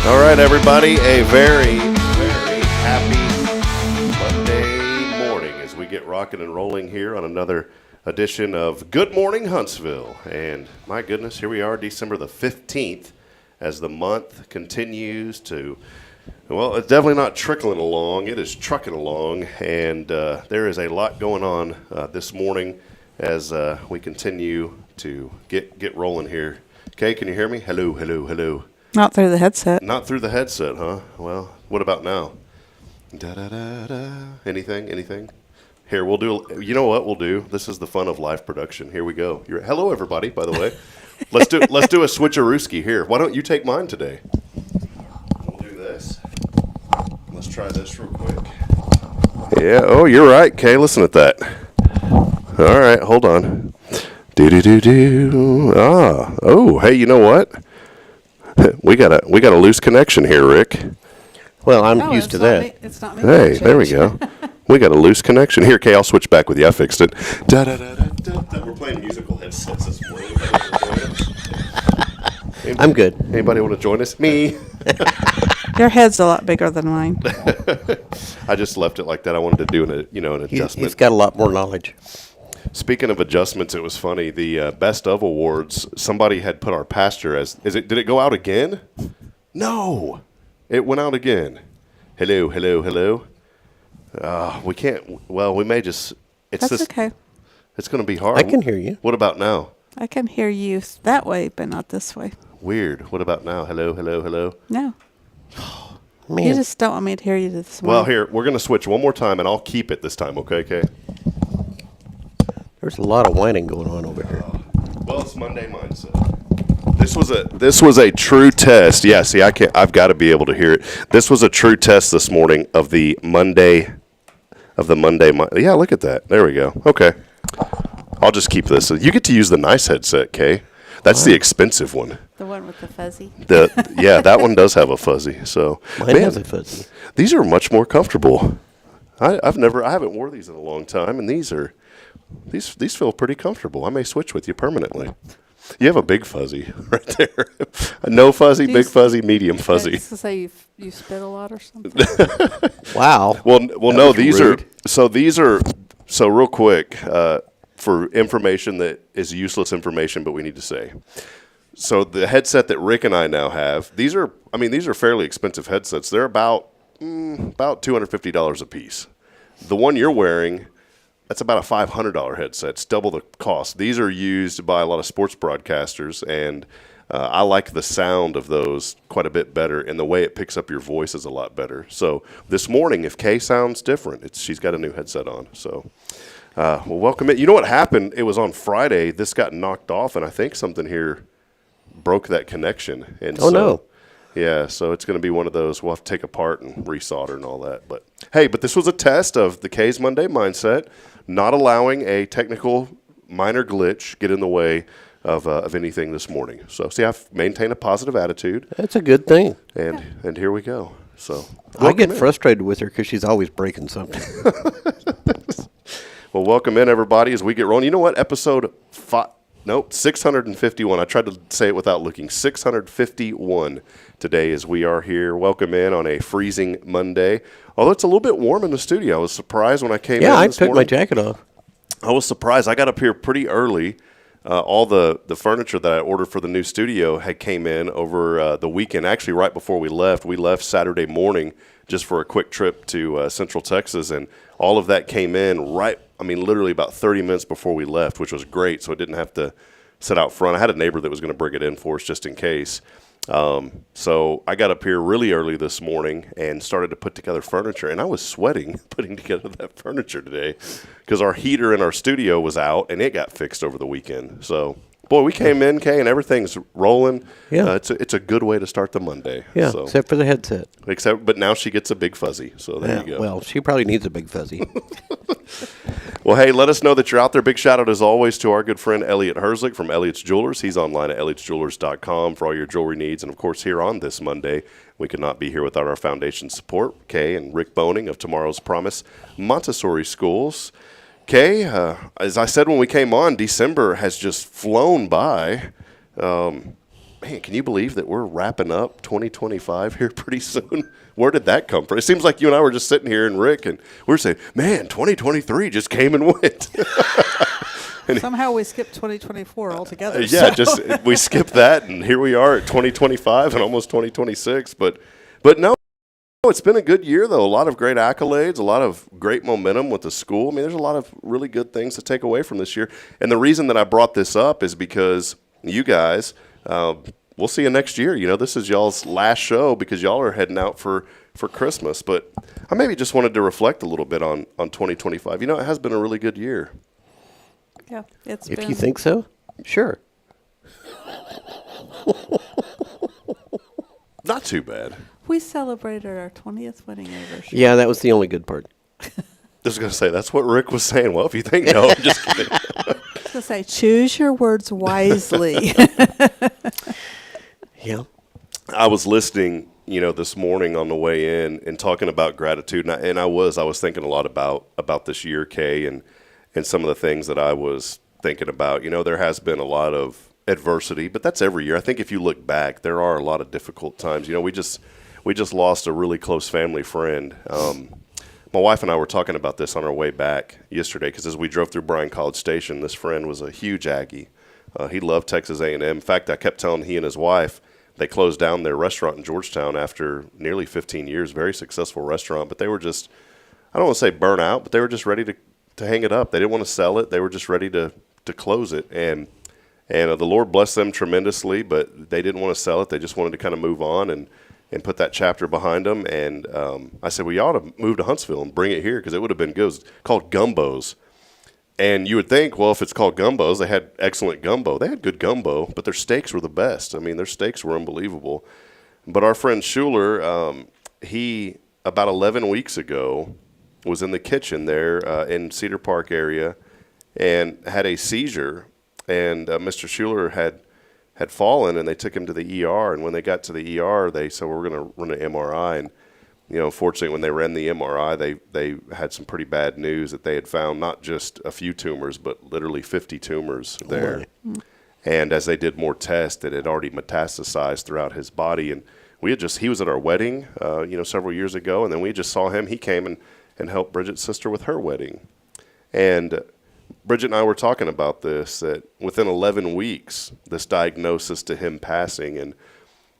All right, everybody, a very, very happy Monday morning as we get rocking and rolling here on another edition of Good Morning Huntsville. And my goodness, here we are, December the 15th, as the month continues to, well, it's definitely not trickling along. It is trucking along, and there is a lot going on this morning as we continue to get rolling here. Kay, can you hear me? Hello, hello, hello. Not through the headset. Not through the headset, huh? Well, what about now? Da-da-da-da. Anything? Here, we'll do, you know what we'll do? This is the fun of live production. Here we go. Hello, everybody, by the way. Let's do a switcherooski here. Why don't you take mine today? We'll do this. Let's try this real quick. Yeah, oh, you're right, Kay. Listen at that. All right, hold on. Do-do-do-do. Ah, oh, hey, you know what? We got a loose connection here, Rick. Well, I'm used to that. It's not me. Hey, there we go. We got a loose connection. Here, Kay, I'll switch back with you. I fixed it. Da-da-da-da-da-da. We're playing musical headsets this morning. I'm good. Anybody want to join us? Me. Your head's a lot bigger than mine. I just left it like that. I wanted to do an adjustment. He's got a lot more knowledge. Speaking of adjustments, it was funny. The Best of Awards, somebody had put our pastor as, did it go out again? No. It went out again. Hello. We can't, well, we may just, That's okay. It's going to be hard. I can hear you. What about now? I can hear you that way, but not this way. Weird. What about now? Hello. No. Man. You just don't want me to hear you this morning. Well, here, we're going to switch one more time, and I'll keep it this time, okay, Kay? There's a lot of whining going on over here. Well, it's Monday mindset. This was a true test. Yeah, see, I've got to be able to hear it. This was a true test this morning of the Monday. Yeah, look at that. There we go. Okay. I'll just keep this. You get to use the nice headset, Kay. That's the expensive one. The one with the fuzzy. Yeah, that one does have a fuzzy. So Mine has a fuzzy. These are much more comfortable. I haven't worn these in a long time, and these feel pretty comfortable. I may switch with you permanently. You have a big fuzzy right there. No fuzzy, big fuzzy, medium fuzzy. To say you spit a lot or something. Wow. Well, no. These are real quick for information that is useless information, but we need to say. So the headset that Rick and I now have, these are fairly expensive headsets. They're about $250 a piece. The one you're wearing, that's about a $500 headset. It's double the cost. These are used by a lot of sports broadcasters, and I like the sound of those quite a bit better, and the way it picks up your voice is a lot better. So this morning, if Kay sounds different, she's got a new headset on. So well, welcome it. You know what happened? It was on Friday. This got knocked off, and I think something here broke that connection. And no. Yeah, so it's going to be one of those we'll have to take apart and resolder and all that. But hey, this was a test of the KAYE'S Monday mindset, not allowing a technical minor glitch get in the way of anything this morning. So see, I've maintained a positive attitude. That's a good thing. And here we go. So I get frustrated with her because she's always breaking something. Well, welcome in, everybody, as we get rolling. You know what? Episode 651. I tried to say it without looking. 651 today as we are here. Welcome in on a freezing Monday. Although it's a little bit warm in the studio. I was surprised when I came in Yeah, I this took morning. my jacket off. I was surprised. I got up here pretty early. All the furniture that I ordered for the new studio had came in over the weekend. Actually, right before we left Saturday morning just for a quick trip to Central Texas, and all of that came in literally about 30 minutes before we left, which was great, so I didn't have to sit out front. I had a neighbor that was going to bring it in for us just in case. So I got up here really early this morning and started to put together furniture, and I was sweating putting together that furniture today because our heater in our studio was out, and it got fixed over the weekend. So, boy, we came in, Kay, and everything's rolling. Yeah. It's a good way to start the Monday. Yeah, so. except for the headset. But now she gets a big fuzzy, so there you go. Well, she probably needs a big fuzzy. Well, hey, let us know that you're out there. Big shout out, as always, to our good friend Elliot Herzlich from Elliot's Jewelers. He's online at elliotsjewelers.com for all your jewelry needs. And, of course, here on this Monday, we could not be here without our foundation support, Kay and Rick Boning of Tomorrow's Promise Montessori Schools. Kay, as I said when we came on, December has just flown by. man, can you believe that we're wrapping up 2025 here pretty soon? Where did that come from? It seems like you and I were just sitting here, and Rick, and we were saying, man, 2023 just came and went. Somehow we skipped 2024 altogether. Yeah, just we skipped that, and here we are at 2025 and almost 2026. But no, it's been a good year, though. A lot of great accolades, a lot of great momentum with the school. I mean, there's a lot of really good things to take away from this year. And the reason that I brought this up is because you guys, we'll see you next year. You know, this is y'all's last show because y'all are heading out for Christmas. But I maybe just wanted to reflect a little bit on 2025. You know, it has been a really good year. Yeah, If you think so, sure. Not too bad. We celebrated our 20th wedding anniversary. Yeah, that was the only good part. Just going to say, that's what Rick was saying. Well, if you think no, I'm just kidding. I was going to say, choose your words wisely. Yeah. I was listening, you know, this morning on the way in and talking about gratitude, and I was thinking a lot about this year, Kay, and some of the things that I was thinking about. You know, there has been a lot of adversity, but that's every year. I think if you look back, there are a lot of difficult times. You know, we just lost a really close family friend. My wife and I were talking about this on our way back yesterday because as we drove through Bryan College Station, this friend was a huge Aggie. He loved Texas A&M. In fact, I kept telling he and his wife, they closed down their restaurant in Georgetown after nearly 15 years, very successful restaurant, but they were just, I don't want to say burnt out, but they were just ready to hang it up. They didn't want to sell it. They were just ready to close it. And the Lord blessed them tremendously, but they didn't want to sell it. They just wanted to kind of move on and put that chapter behind them. And I said, well, you ought to move to Huntsville and bring it here because it would have been good. It was called Gumbo's. And you would think, well, if it's called Gumbo's, they had excellent gumbo. They had good gumbo, but their steaks were the best. I mean, their steaks were unbelievable. But our friend Schuler, he, about 11 weeks ago, was in the kitchen there in Cedar Park area and had a seizure. And Mr. Schuler had fallen, and they took him to the ER. And when they got to the ER, they said, well, we're going to run an MRI. And, you know, unfortunately, when they ran the MRI, they had some pretty bad news that they had found not just a few tumors, but literally 50 tumors there. Oh, and as they did more tests, it had already metastasized throughout his body. And he was at our wedding, several years ago, and then we just saw him. He came and helped Bridget's sister with her wedding. And Bridget and I were talking about this, that within 11 weeks, this diagnosis to him passing. And,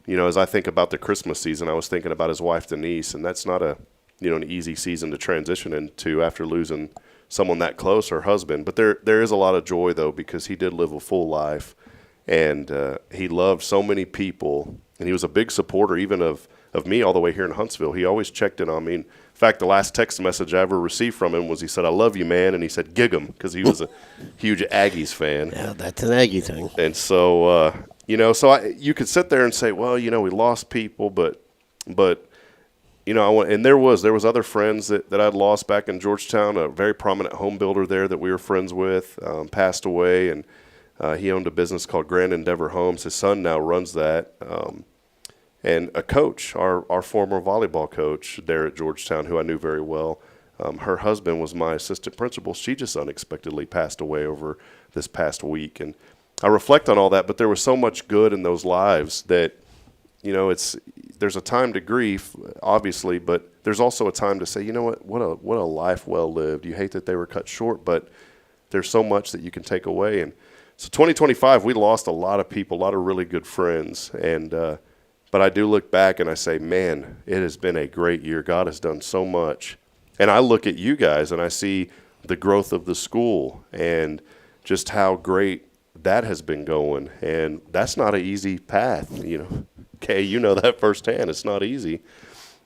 you know, as I think about the Christmas season, I was thinking about his wife, Denise, and that's not an easy season to transition into after losing someone that close, her husband. But there is a lot of joy, though, because he did live a full life, and he loved so many people, and he was a big supporter even of me all the way here in Huntsville. He always checked in on me. In fact, the last text message I ever received from him was he said, I love you, man, and he said, gig 'em, because he was a huge Aggies fan. Yeah, that's an Aggie thing. And so, you could sit there and say, well, you know, we lost people, but you know, and there was other friends that I'd lost back in Georgetown. A very prominent home builder there that we were friends with passed away, and he owned a business called Grand Endeavor Homes. His son now runs that. And a coach, our former volleyball coach there at Georgetown, who I knew very well, her husband was my assistant principal. She just unexpectedly passed away over this past week. And I reflect on all that, but there was so much good in those lives that, you know, there's a time to grieve, obviously, but there's also a time to say, you know what a life well lived. You hate that they were cut short, but there's so much that you can take away. And so 2025, we lost a lot of people, a lot of really good friends, but I do look back and I say, man, it has been a great year. God has done so much. And I look at you guys and I see the growth of the school and just how great that has been going. And that's not an easy path, you know. Kay, you know that firsthand. It's not easy.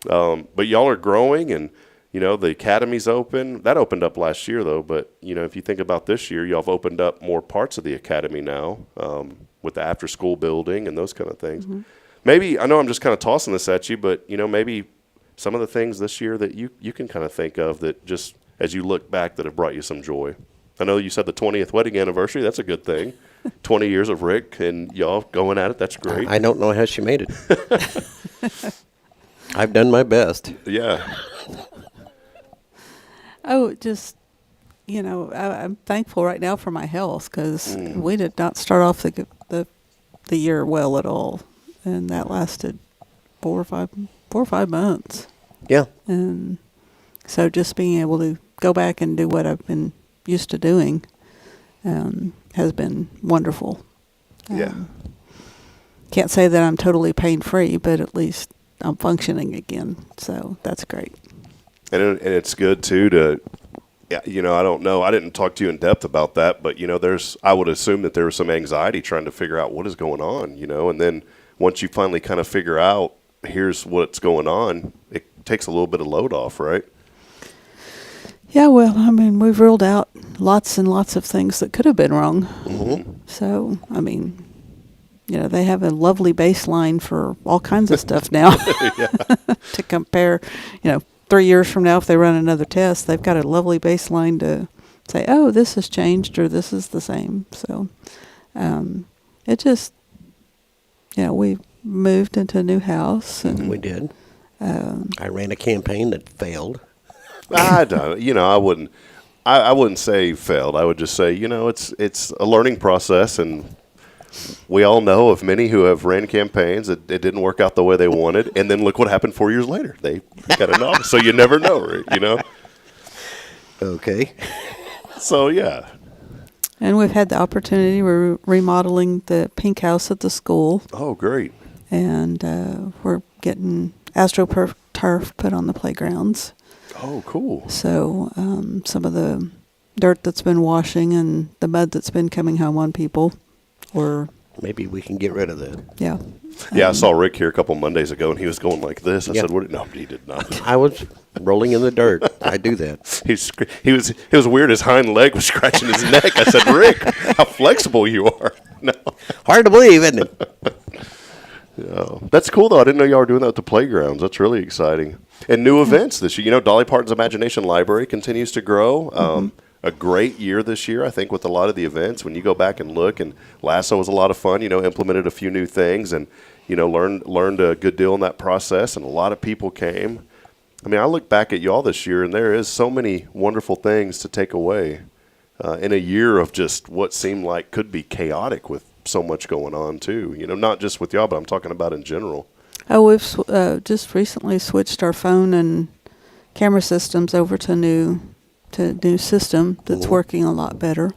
But y'all are growing, and, you know, the academy's open. That opened up last year, though. But, you know, if you think about this year, y'all have opened up more parts of the academy now with the after-school building and those kind of things. Mm-hmm. Maybe, I know I'm just kind of tossing this at you, but, you know, maybe some of the things this year that you can kind of think of that just as you look back that have brought you some joy. I know you said the 20th wedding anniversary. That's a good thing. 20 years of Rick and y'all going at it. That's great. I don't know how she made it. I've done my best. Yeah. Oh, just, you know, I'm thankful right now for my health because we did not start off the the year well at all, and that lasted 4 or 5 months. Yeah. And so just being able to go back and do what I've been used to doing has been wonderful. Yeah. Can't say that I'm totally pain-free, but at least I'm functioning again. So that's great. And it's good, too, to, you know, I don't know. I didn't talk to you in depth about that, but, you know, I would assume that there was some anxiety trying to figure out what is going on, you know, and then once you finally kind of figure out here's what's going on, it takes a little bit of load off, right? Yeah, well, I mean, we've ruled out lots and lots of things that could have been wrong. Mm-hmm. So, I mean, you know, they have a lovely baseline for all kinds of stuff now to compare. You know, 3 years from now, if they run another test, they've got a lovely baseline to say, oh, this has changed or this is the same. So it just, you know, we moved into a new house. And We did. I ran a campaign that failed. I don't, you know, I wouldn't say failed. I would just say, you know, it's a learning process, and we all know of many who have ran campaigns that it didn't work out the way they wanted, and then look what happened 4 years later. They got an office, so you never know, right? You know? Okay. So, yeah. And we've had the opportunity, we're remodeling the pink house at the school, Oh, great. and we're getting AstroTurf put on the playgrounds. Oh, cool. So some of the dirt that's been washing and the mud that's been coming home on people, or Maybe we can get rid of that. yeah. Yeah, I saw Rick here a couple Mondays ago, and he was going like this. I Yeah. said, "What?" No, he did not. I was rolling in the dirt. I do that. It was weird. His hind leg was scratching his neck. I said, "Rick, how flexible you are." No, Hard to believe, isn't it? that's cool though. I didn't know y'all were doing that at the playgrounds. That's really exciting. And new events this year. You know, Dolly Parton's Imagination Library continues to grow. A great year this year, I think, with a lot of the events. When you go back and look, and Lasso was a lot of fun. You know, implemented a few new things, and you know, learned a good deal in that process. And a lot of people came. I mean, I look back at y'all this year, and there is so many wonderful things to take away in a year of just what seemed like could be chaotic with so much going on too. You know, not just with y'all, but I'm talking about in general. Oh, we've just recently switched our phone and camera systems over to new system that's working a lot better,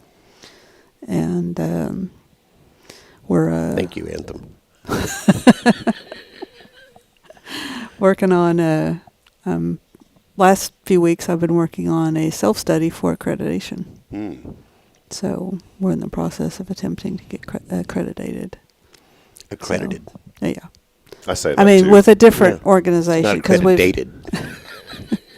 and we're Thank you, Anthem. working on last few weeks I've been working on a self-study for accreditation. So we're in the process of attempting to get accredited. Accredited. So, yeah. I say that I mean, too. with a different Yeah. organization, Not accredited.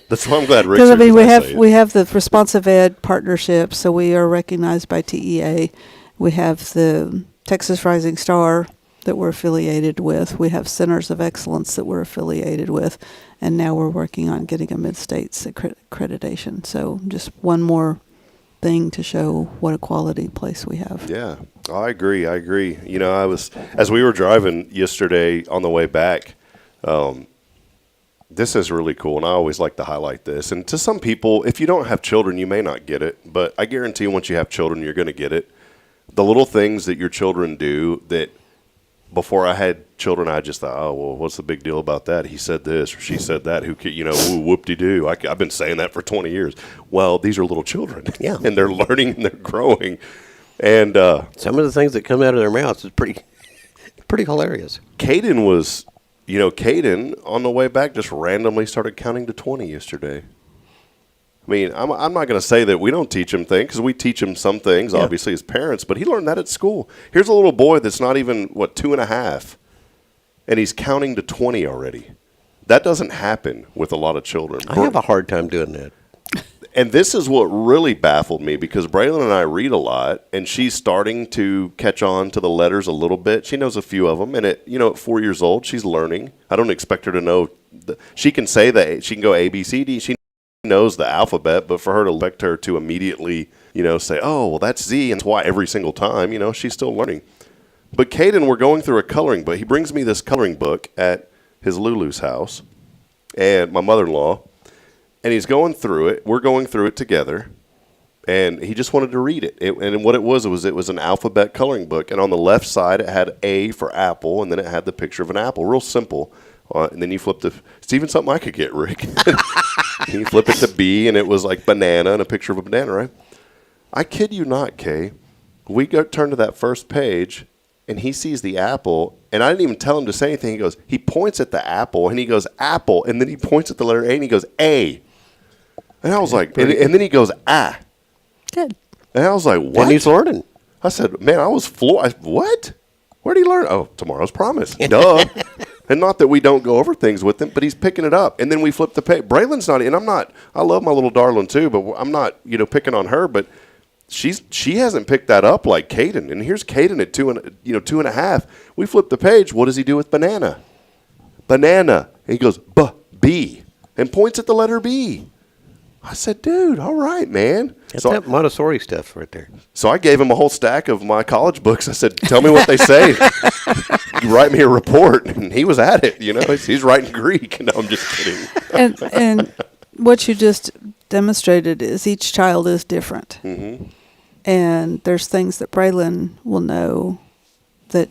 That's why I'm glad Rick. because I mean we have the Responsive Ed partnership, so we are recognized by TEA. We have the Texas Rising Star that we're affiliated with. We have Centers of Excellence that we're affiliated with, and now we're working on getting a mid-states accreditation. So just one more thing to show what a quality place we have. Yeah, I agree. You know, as we were driving yesterday on the way back, this is really cool, and I always like to highlight this. And to some people, if you don't have children, you may not get it, but I guarantee once you have children, you're going to get it. The little things that your children do that before I had children, I just thought, oh, well, what's the big deal about that? He said this or she said that. You know, whoop-de-doo. I've been saying that for 20 years. Well, these are little children. Yeah. And they're learning and they're growing. And Some of the things that come out of their mouths is pretty hilarious. Caden was, you know, Caden on the way back just randomly started counting to 20 yesterday. I mean, I'm not going to say that we don't teach him things, because we teach him some things, obviously, as parents, but he learned that at school. Here's a little boy that's not even, 2.5, and he's counting to 20 already. That doesn't happen with a lot of children. I have a hard time doing that. And this is what really baffled me, because Braylon and I read a lot, and she's starting to catch on to the letters a little bit. She knows a few of them, and at 4 years old, she's learning. I don't expect her to know. She can say that. She can go A, B, C, D. She knows the alphabet, but for her to expect her to immediately, say, oh, well, that's Z, and that's why every single time, she's still learning. But Caden, we're going through a coloring book. He brings me this coloring book at his Lulu's house, and my mother-in-law, and he's going through it. We're going through it together, And he just wanted to read it. And what it was an alphabet coloring book. And on the left side, it had A for apple, and then it had the picture of an apple. Real simple. And then you flip it's even something I could get, Rick. You flip it to B, and it was like banana and a picture of a banana, right? I kid you not, Kay. We turn to that first page, and he sees the apple, and I didn't even tell him to say anything. He points at the apple, and he goes, apple, and then he points at the letter A, and he goes, A. And I was like, and then he goes, ah. Good. And I was like, what? And he's learning. I said, man, I was floored. What? Where did he learn? Oh, Tomorrow's Promise. Duh. And not that we don't go over things with him, but he's picking it up. And then we flip the page. Braylon's not, and I love my little darling too, but I'm not, picking on her, but she hasn't picked that up like Caden. And here's Caden at 2.5. We flip the page. What does he do with banana? Banana. And he goes, B, and points at the letter B. I said, dude, all right, man. That's that Montessori stuff right there. So I gave him a whole stack of my college books. I said, tell me what they say. You write me a report. And he was at it, He's writing Greek. No, I'm just kidding. And what you just demonstrated is each child is different. Mm-hmm. And there's things that Braylon will know that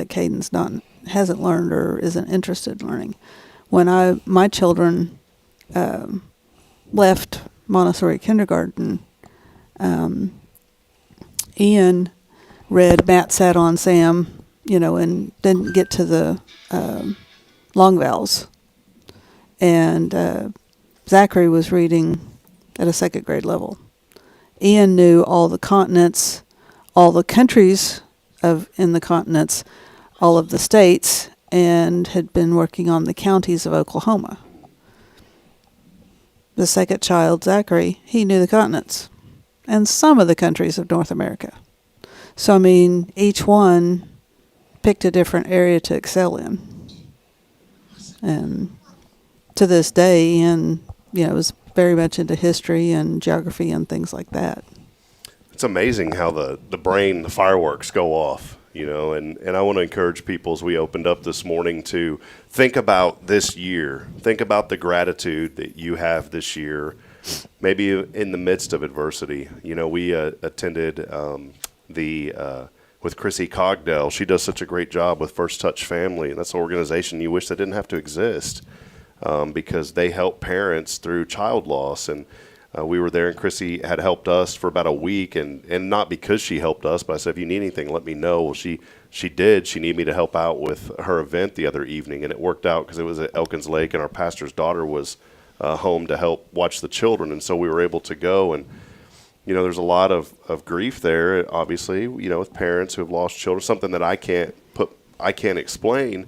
Caden's hasn't learned or isn't interested in learning. When my children left Montessori kindergarten, Ian read Matt Sat on Sam, and didn't get to the long vowels. And Zachary was reading at a second grade level. Ian knew all the continents, all the countries in the continents, all of the states, and had been working on the counties of Oklahoma. The second child, Zachary, he knew the continents and some of the countries of North America. So, each one picked a different area to excel in. And to this day, Ian, was very much into history and geography and things like that. It's amazing how the brain, the fireworks go off. And I want to encourage people as we opened up this morning to think about this year. Think about the gratitude that you have this year, maybe in the midst of adversity. We attended with Chrissy Cogdell. She does such a great job with First Touch Family, and that's an organization you wish that didn't have to exist because they help parents through child loss. And we were there, and Chrissy had helped us for about a week, and not because she helped us, but I said, if you need anything, let me know. Well, she did. She needed me to help out with her event the other evening, and it worked out because it was at Elkins Lake, and our pastor's daughter was home to help watch the children, and so we were able to go. And there's a lot of grief there, obviously, with parents who have lost children, something that I can't explain.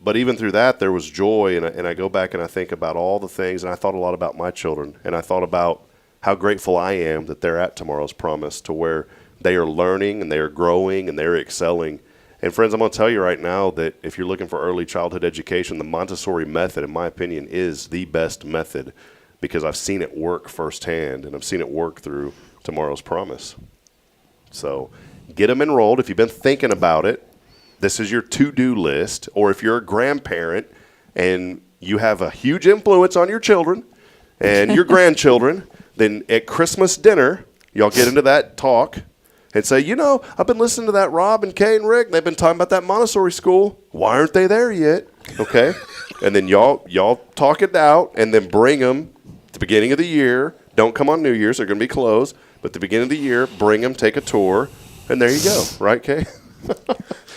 But even through that, there was joy, and I go back and I think about all the things, and I thought a lot about my children, and I thought about how grateful I am that they're at Tomorrow's Promise, to where they are learning and they are growing and they're excelling. And friends, I'm going to tell you right now that if you're looking for early childhood education, the Montessori method, in my opinion, is the best method because I've seen it work firsthand, and I've seen it work through Tomorrow's Promise. So get them enrolled. If you've been thinking about it, this is your to-do list. Or if you're a grandparent and you have a huge influence on your children and your grandchildren, then at Christmas dinner, y'all get into that talk and say, I've been listening to that Rob and Kay and Rick. They've been talking about that Montessori school. Why aren't they there yet? Okay? And then y'all talk it out and then bring them at the beginning of the year. Don't come on New Year's. They're going to be closed. But at the beginning of the year, bring them, take a tour, and there you go. Right, Kay?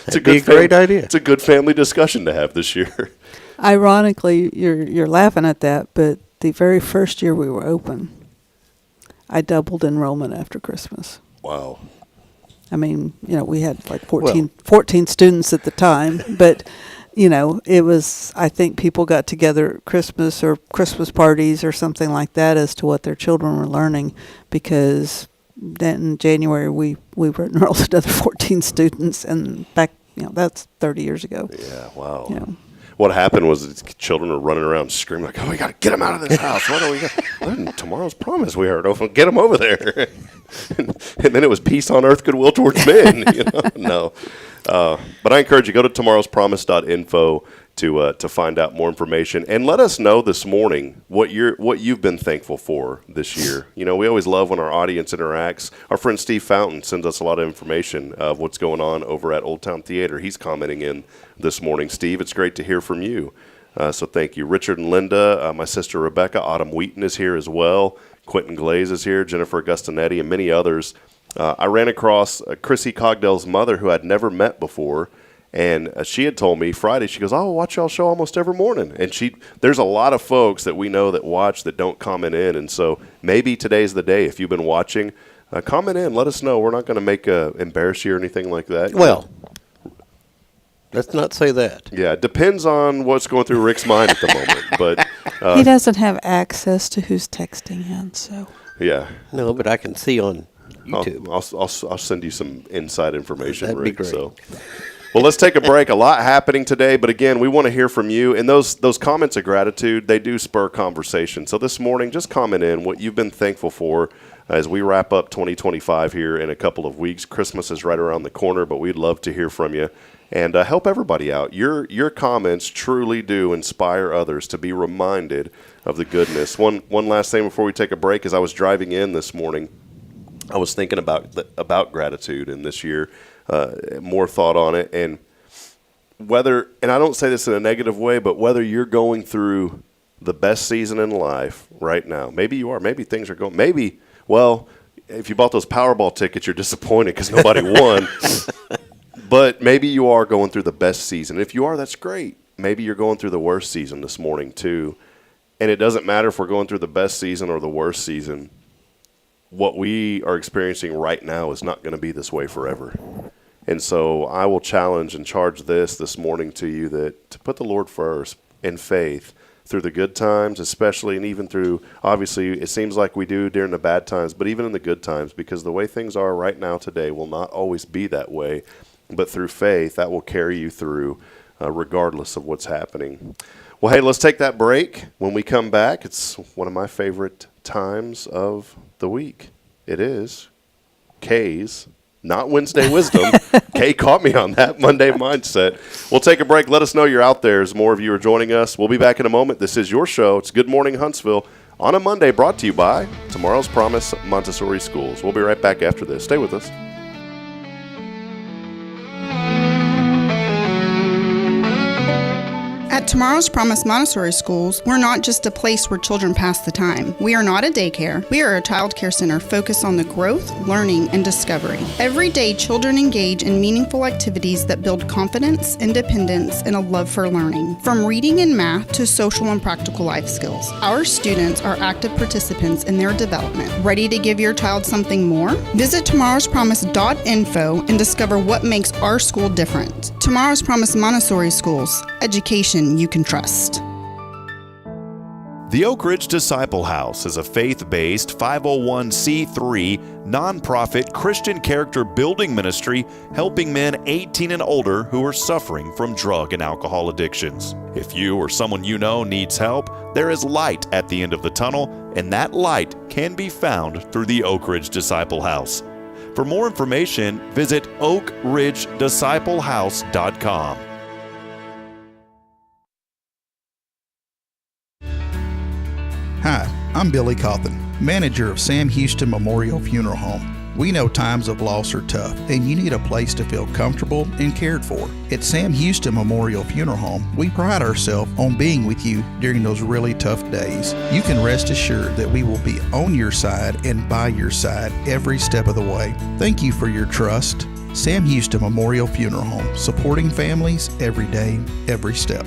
It's a great idea. It's a good family discussion to have this year. Ironically, you're laughing at that, but the very first year we were open, I doubled enrollment after Christmas. Wow. We had like 14 students at the time, but it was, I think people got together at Christmas or Christmas parties or something like that as to what their children were learning, because then in January we were enrolled another 14 students, and back, that's 30 years ago. Yeah, wow. What happened was children were running around screaming like, "Oh, we got to get them out of this house! What do we got? Tomorrow's Promise. We heard. Oh, get them over there!" and then it was peace on earth, goodwill towards men. No. But I encourage you, go to tomorrowspromise.info. to find out more information. And let us know this morning what you've been thankful for this year. You know, we always love when our audience interacts. Our friend Steve Fountain sends us a lot of information of what's going on over at Old Town Theater. He's commenting in this morning. Steve, it's great to hear from you. So thank you. Richard and Linda, my sister Rebecca, Autumn Wheaton is here as well. Quentin Glaze is here, Jennifer Augustinetti, and many others. I ran across Chrissy Cogdell's mother, who I'd never met before, and she had told me Friday, she goes, "Oh, I watch y'all show almost every morning." And there's a lot of folks that we know that watch that don't comment in, and so maybe today's the day. If you've been watching, comment in, let us know. We're not going to make embarrass you or anything like that. Well, let's not say that. Yeah, it depends on what's going through Rick's mind at the moment. But he doesn't have access to who's texting in, so. yeah. No, but I can see on YouTube. I'll send you some inside information, That'd Rick. be great. So. Well, let's take a break. A lot happening today, but again, we want to hear from you. And those comments of gratitude, they do spur conversation. So this morning, just comment in what you've been thankful for as we wrap up 2025 here in a couple of weeks. Christmas is right around the corner, but we'd love to hear from you. And help everybody out. Your comments truly do inspire others to be reminded of the goodness. One last thing before we take a break. As I was driving in this morning, I was thinking about gratitude in this year. More thought on it, and I don't say this in a negative way, but whether you're going through the best season in life right now, maybe you are, maybe things are going, if you bought those Powerball tickets, you're disappointed because nobody won, but maybe you are going through the best season. If you are, that's great. Maybe you're going through the worst season this morning too, and it doesn't matter if we're going through the best season or the worst season. What we are experiencing right now is not going to be this way forever. And so I will challenge and charge this morning to you that to put the Lord first in faith through the good times, especially, and even through, obviously, it seems like we do during the bad times, but even in the good times, because the way things are right now today will not always be that way. But through faith, that will carry you through regardless of what's happening. Well, hey, let's take that break. When we come back, it's one of my favorite times of the week. It is KAYE'S, not Wednesday Wisdom. Kay caught me on that Monday Mindset. We'll take a break. Let us know you're out there as more of you are joining us. We'll be back in a moment. This is your show. It's Good Morning Huntsville on a Monday, brought to you by Tomorrow's Promise Montessori Schools. We'll be right back after this. Stay with us. At Tomorrow's Promise Montessori Schools, we're not just a place where children pass the time. We are not a daycare. We are a child care center focused on the growth, learning, and discovery. Every day, children engage in meaningful activities that build confidence, independence, and a love for learning. From reading and math to social and practical life skills, our students are active participants in their development. Ready to give your child something more? Visit tomorrowspromise.info and discover what makes our school different. Tomorrow's Promise Montessori Schools. Education you can trust. The Oak Ridge Disciple House is a faith-based 501c3 nonprofit Christian character building ministry helping men 18 and older who are suffering from drug and alcohol addictions. If you or someone you know needs help, there is light at the end of the tunnel, and that light can be found through the Oak Ridge Disciple House. For more information, visit oakridgedisciplehouse.com. Hi, I'm Billy Cawthon, manager of Sam Houston Memorial Funeral Home. We know times of loss are tough, and you need a place to feel comfortable and cared for. At Sam Houston Memorial Funeral Home, we pride ourselves on being with you during those really tough days. You can rest assured that we will be on your side and by your side every step of the way. Thank you for your trust. Sam Houston Memorial Funeral Home, supporting families every day, every step.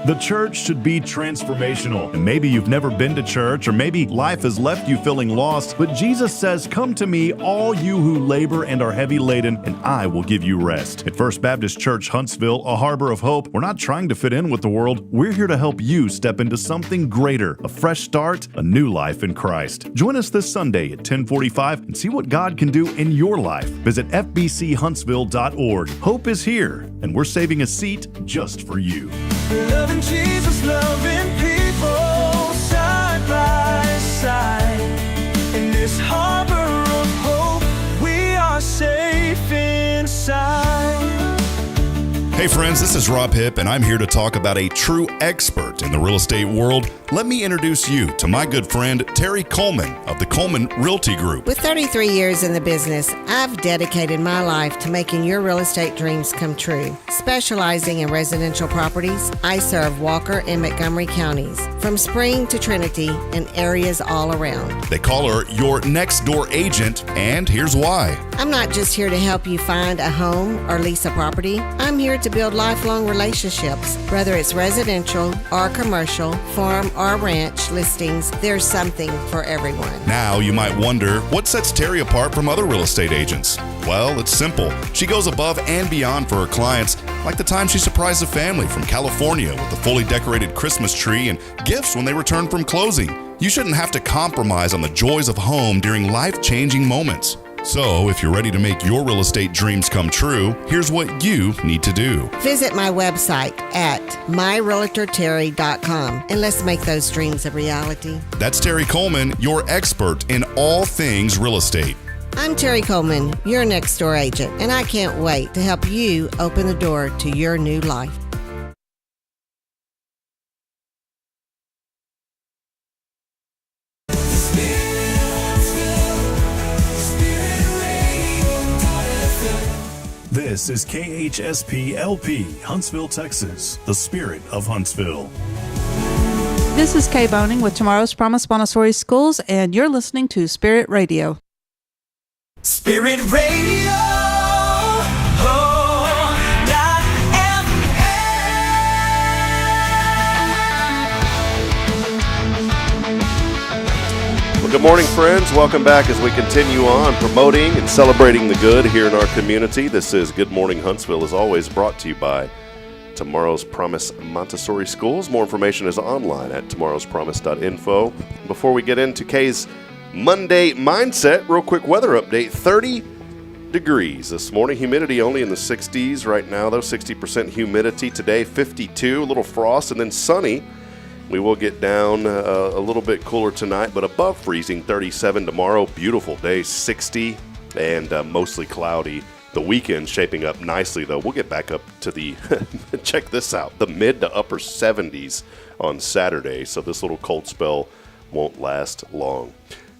The church should be transformational. And maybe you've never been to church, or maybe life has left you feeling lost, but Jesus says, "Come to me, all you who labor and are heavy laden, and I will give you rest." At First Baptist Church, Huntsville, a harbor of hope, we're not trying to fit in with the world. We're here to help you step into something greater, a fresh start, a new life in Christ. Join us this Sunday at 10:45 and see what God can do in your life. Visit fbchuntsville.org. Hope is here, and we're saving a seat just for you. Loving Jesus, loving people side by side. In this harbor of hope, we are safe inside. friends, this is Rob Hipp, and I'm here to talk about a true expert in the real estate world. Let me introduce you to my good friend, Terry Coleman of the Coleman Realty Group. With 33 years in the business, I've dedicated my life to making your real estate dreams come true. Specializing in residential properties, I serve Walker and Montgomery counties, from Spring to Trinity and areas all around. They call her your next door agent, and here's why. I'm not just here to help you find a home or lease a property. I'm here to build lifelong relationships. Whether it's residential or commercial, farm or ranch listings, there's something for everyone. Now you might wonder, what sets Terry apart from other real estate agents? Well, it's simple. She goes above and beyond for her clients, like the time she surprised a family from California with a fully decorated Christmas tree and gifts when they returned from closing. You shouldn't have to compromise on the joys of home during life-changing moments. So, if you're ready to make your real estate dreams come true, here's what you need to do. Visit my website at myrealtorterry.com and let's make those dreams a reality. That's Terry Coleman, your expert in all things real estate. I'm Terry Coleman, your next door agent, and I can't wait to help you open the door to your new life. This is KHSP LP, Huntsville, Texas, the spirit of Huntsville. This is Kay Boning with Tomorrow's Promise Montessori Schools, and you're listening to Spirit Radio. Spirit Radio. Good morning, friends. Welcome back as we continue on promoting and celebrating the good here in our community. This is Good Morning Huntsville, as always, brought to you by Tomorrow's Promise Montessori Schools. More information is online at tomorrowspromise.info. Before we get into Kay's Monday Mindset, real quick weather update. 30 degrees this morning. Humidity only in the 60s right now, though. 60% humidity today. 52, a little frost, and then sunny. We will get down a little bit cooler tonight, but above freezing, 37 tomorrow. Beautiful day, 60, and mostly cloudy. The weekend shaping up nicely, though. We'll get back up to the, check this out, the mid to upper 70s on Saturday. So this little cold spell won't last long.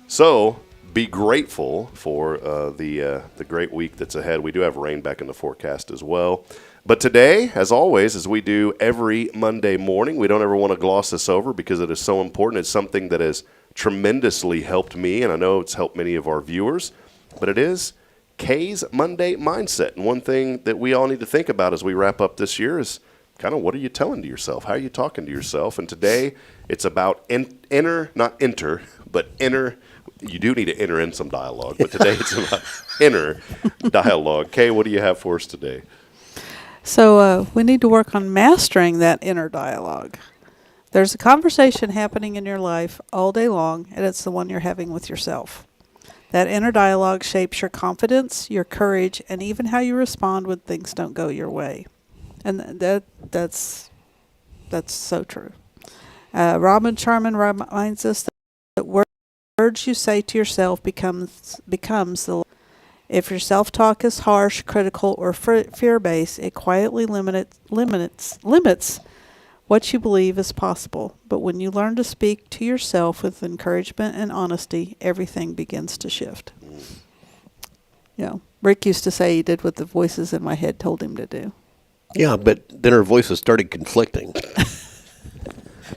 So be grateful for the great week that's ahead. We do have rain back in the forecast as well. But today, as always, as we do every Monday morning, we don't ever want to gloss this over because it is so important. It's something that has tremendously helped me, and I know it's helped many of our viewers. But it is Kay's Monday Mindset. And one thing that we all need to think about as we wrap up this year is kind of what are you telling to yourself? How are you talking to yourself? And today, it's about inner. You do need to enter in some dialogue, but today it's about inner dialogue. Kay, what do you have for us today? So we need to work on mastering that inner dialogue. There's a conversation happening in your life all day long, and it's the one you're having with yourself. That inner dialogue shapes your confidence, your courage, and even how you respond when things don't go your way. And that's so true. Robin Sharman reminds us that words you say to yourself becomes the. If your self-talk is harsh, critical, or fear-based, it quietly limits what you believe is possible. But when you learn to speak to yourself with encouragement and honesty, everything begins to shift. You know, Rick used to say he did what the voices in my head told him to do. Yeah, but then her voices started conflicting.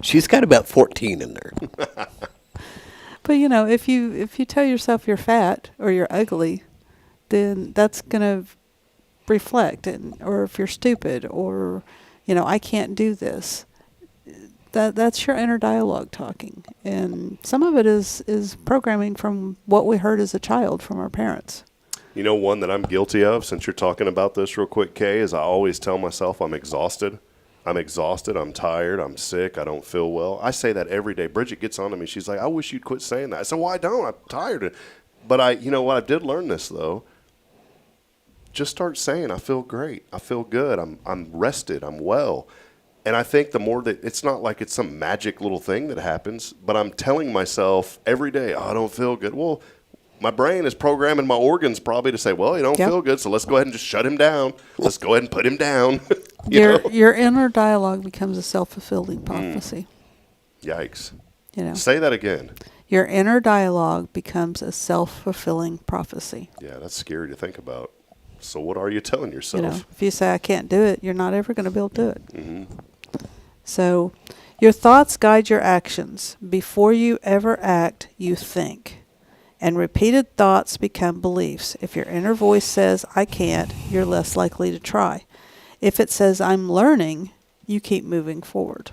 She's got about 14 in there. But, you know, if you tell yourself you're fat or you're ugly, then that's going to reflect. Or if you're stupid or, you know, I can't do this. That's your inner dialogue talking. And some of it is programming from what we heard as a child from our parents. You know, one that I'm guilty of, since you're talking about this real quick, Kay, is I always tell myself I'm exhausted. I'm tired, I'm sick, I don't feel well. I say that every day. Bridget gets on to me. She's like, I wish you'd quit saying that. I said, well, I don't. I'm tired. But you know what? I did learn this, though. Just start saying, I feel great. I feel good. I'm rested. I'm well. And I think the more that it's not like it's some magic little thing that happens, but I'm telling myself every day, oh, I don't feel good. Well, my brain is programming my organs probably to say, well, you don't feel good, so let's go ahead and just shut him down. Let's go ahead and put him down. Your inner dialogue becomes a self-fulfilling prophecy. Yikes. You know, Say that again. your inner dialogue becomes a self-fulfilling prophecy. Yeah, that's scary to think about. So what are you telling yourself? You know, if you say I can't do it, you're not ever going to be able to do it. Mm-hmm. So, your thoughts guide your actions. Before you ever act, you think. And repeated thoughts become beliefs. If your inner voice says, I can't, you're less likely to try. If it says, I'm learning, you keep moving forward.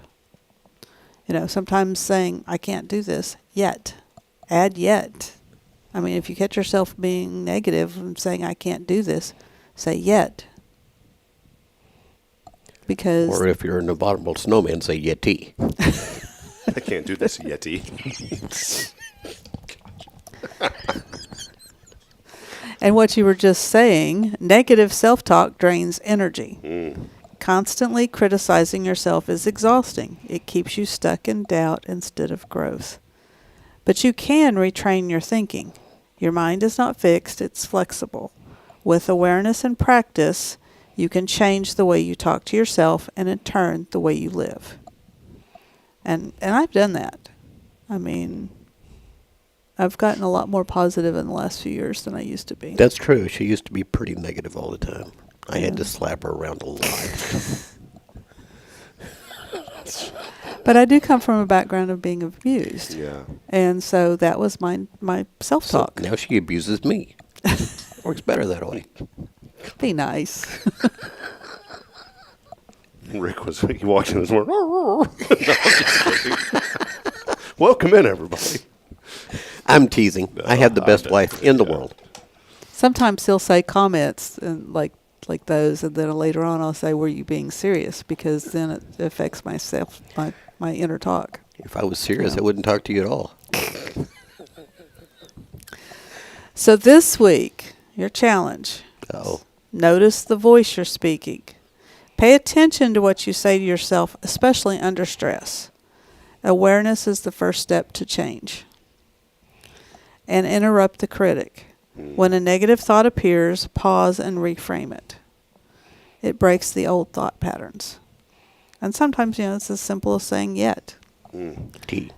You know, sometimes saying, I can't do this yet. Add yet. I mean, if you catch yourself being negative and saying, I can't do this, say yet. Because Or if you're an abominable snowman, say Yeti. I can't do this, Yeti. and what you were just saying, negative self-talk drains energy. Constantly criticizing yourself is exhausting. It keeps you stuck in doubt instead of growth. But you can retrain your thinking. Your mind is not fixed, it's flexible. With awareness and practice, you can change the way you talk to yourself and in turn the way you live. And I've done that. I mean, I've gotten a lot more positive in the last few years than I used to be. That's true. She used to be pretty negative all the time. I had to slap her around a lot. But I do come from a background of being abused. Yeah. And so that was my self-talk. So now she abuses me. Works better that way. Be nice. Rick he walked in this morning. No, I'm just kidding. Welcome in, everybody. I'm teasing. I have the best wife in the world. Sometimes he'll say comments and like those, and then later on I'll say, were you being serious? Because then it affects my inner talk. If I was serious, I wouldn't talk to you at all. So this week, your challenge. Oh. Notice the voice you're speaking. Pay attention to what you say to yourself, especially under stress. Awareness is the first step to change. And interrupt the critic. When a negative thought appears, pause and reframe it. It breaks the old thought patterns. And sometimes, it's as simple as saying yet. T.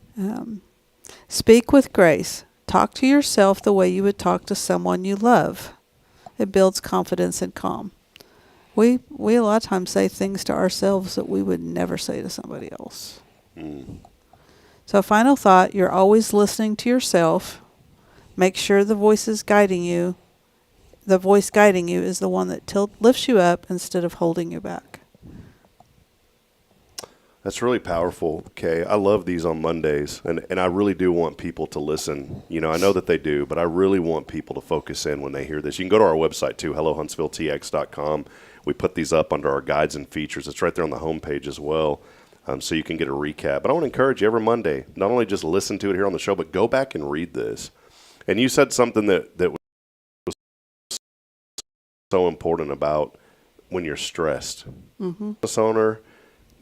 Speak with grace. Talk to yourself the way you would talk to someone you love. It builds confidence and calm. We a lot of times say things to ourselves that we would never say to somebody else. So final thought, you're always listening to yourself. Make sure the voice guiding you is the one that lifts you up instead of holding you back. That's really powerful, Kay. I love these on Mondays, and I really do want people to listen. I know that they do, but I really want people to focus in when they hear this. You can go to our website, too, hellohuntsvilletx.com. We put these up under our guides and features. It's right there on the homepage as well, so you can get a recap. But I want to encourage you every Monday, not only just listen to it here on the show, but go back and read this. And you said something that was so important about when you're stressed. Business owner,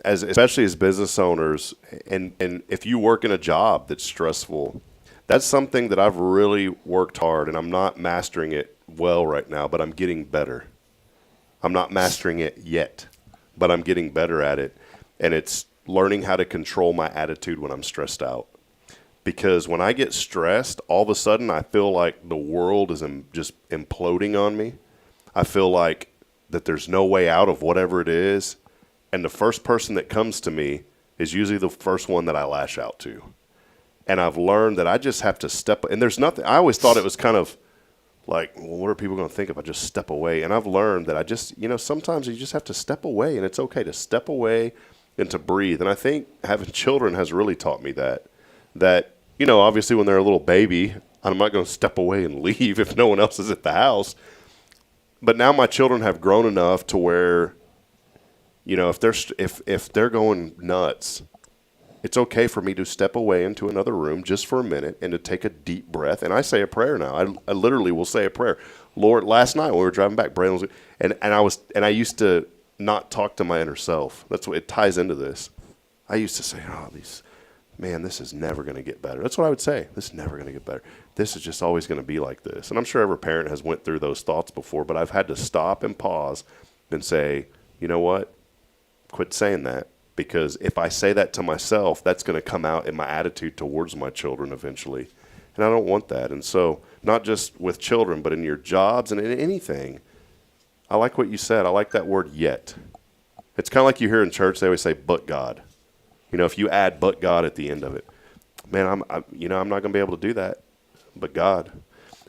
especially as business owners, and if you work in a job that's stressful, that's something that I've really worked hard, and I'm not mastering it well right now, but I'm getting better. I'm not mastering it yet, but I'm getting better at it, and it's learning how to control my attitude when I'm stressed out. Because when I get stressed, all of a sudden I feel like the world is just imploding on me. I feel like that there's no way out of whatever it is. And the first person that comes to me is usually the first one that I lash out to. And I've learned that I just have to step. And there's nothing. I always thought it was kind of like, well, what are people going to think if I just step away? And I've learned that I just, sometimes you just have to step away. And it's okay to step away and to breathe. And I think having children has really taught me that, obviously when they're a little baby, I'm not going to step away and leave if no one else is at the house. But now my children have grown enough to where, if they're going nuts, it's okay for me to step away into another room just for a minute and to take a deep breath. And I say a prayer now. I literally will say a prayer. Lord, last night when we were driving back, Brandon was, and I used to not talk to my inner self. That's what it ties into this. I used to say, this is never going to get better. That's what I would say. This is never going to get better. This is just always going to be like this. And I'm sure every parent has went through those thoughts before, but I've had to stop and pause and say, you know what? quit saying that, because if I say that to myself, that's going to come out in my attitude towards my children eventually. And I don't want that. And so not just with children, but in your jobs and in anything, I like what you said. I like that word yet. It's kind of like you hear in church, they always say, but God. You know, if you add but God at the end of it, man, I'm not going to be able to do that, but God.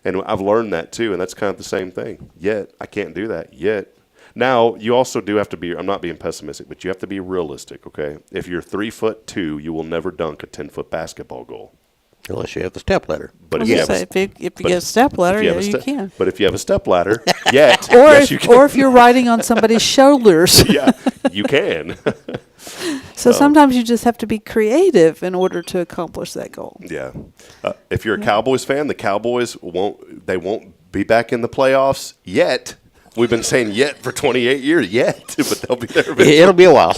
And I've learned that too, and that's kind of the same thing. Yet, I can't do that yet. Now, you also do have to be, I'm not being pessimistic, but you have to be realistic, okay? If you're 3'2", you will never dunk a 10-foot basketball goal. Unless you have the step ladder. But if you get a step ladder, you can. But if you have a step ladder, yet, Or yes, if, you can. or if you're riding on somebody's shoulders. Yeah, you can. So sometimes you just have to be creative in order to accomplish that goal. Yeah. If you're a Cowboys fan, the Cowboys won't be back in the playoffs yet. We've been saying yet for 28 years, yet, but they'll be there eventually. It'll be a while.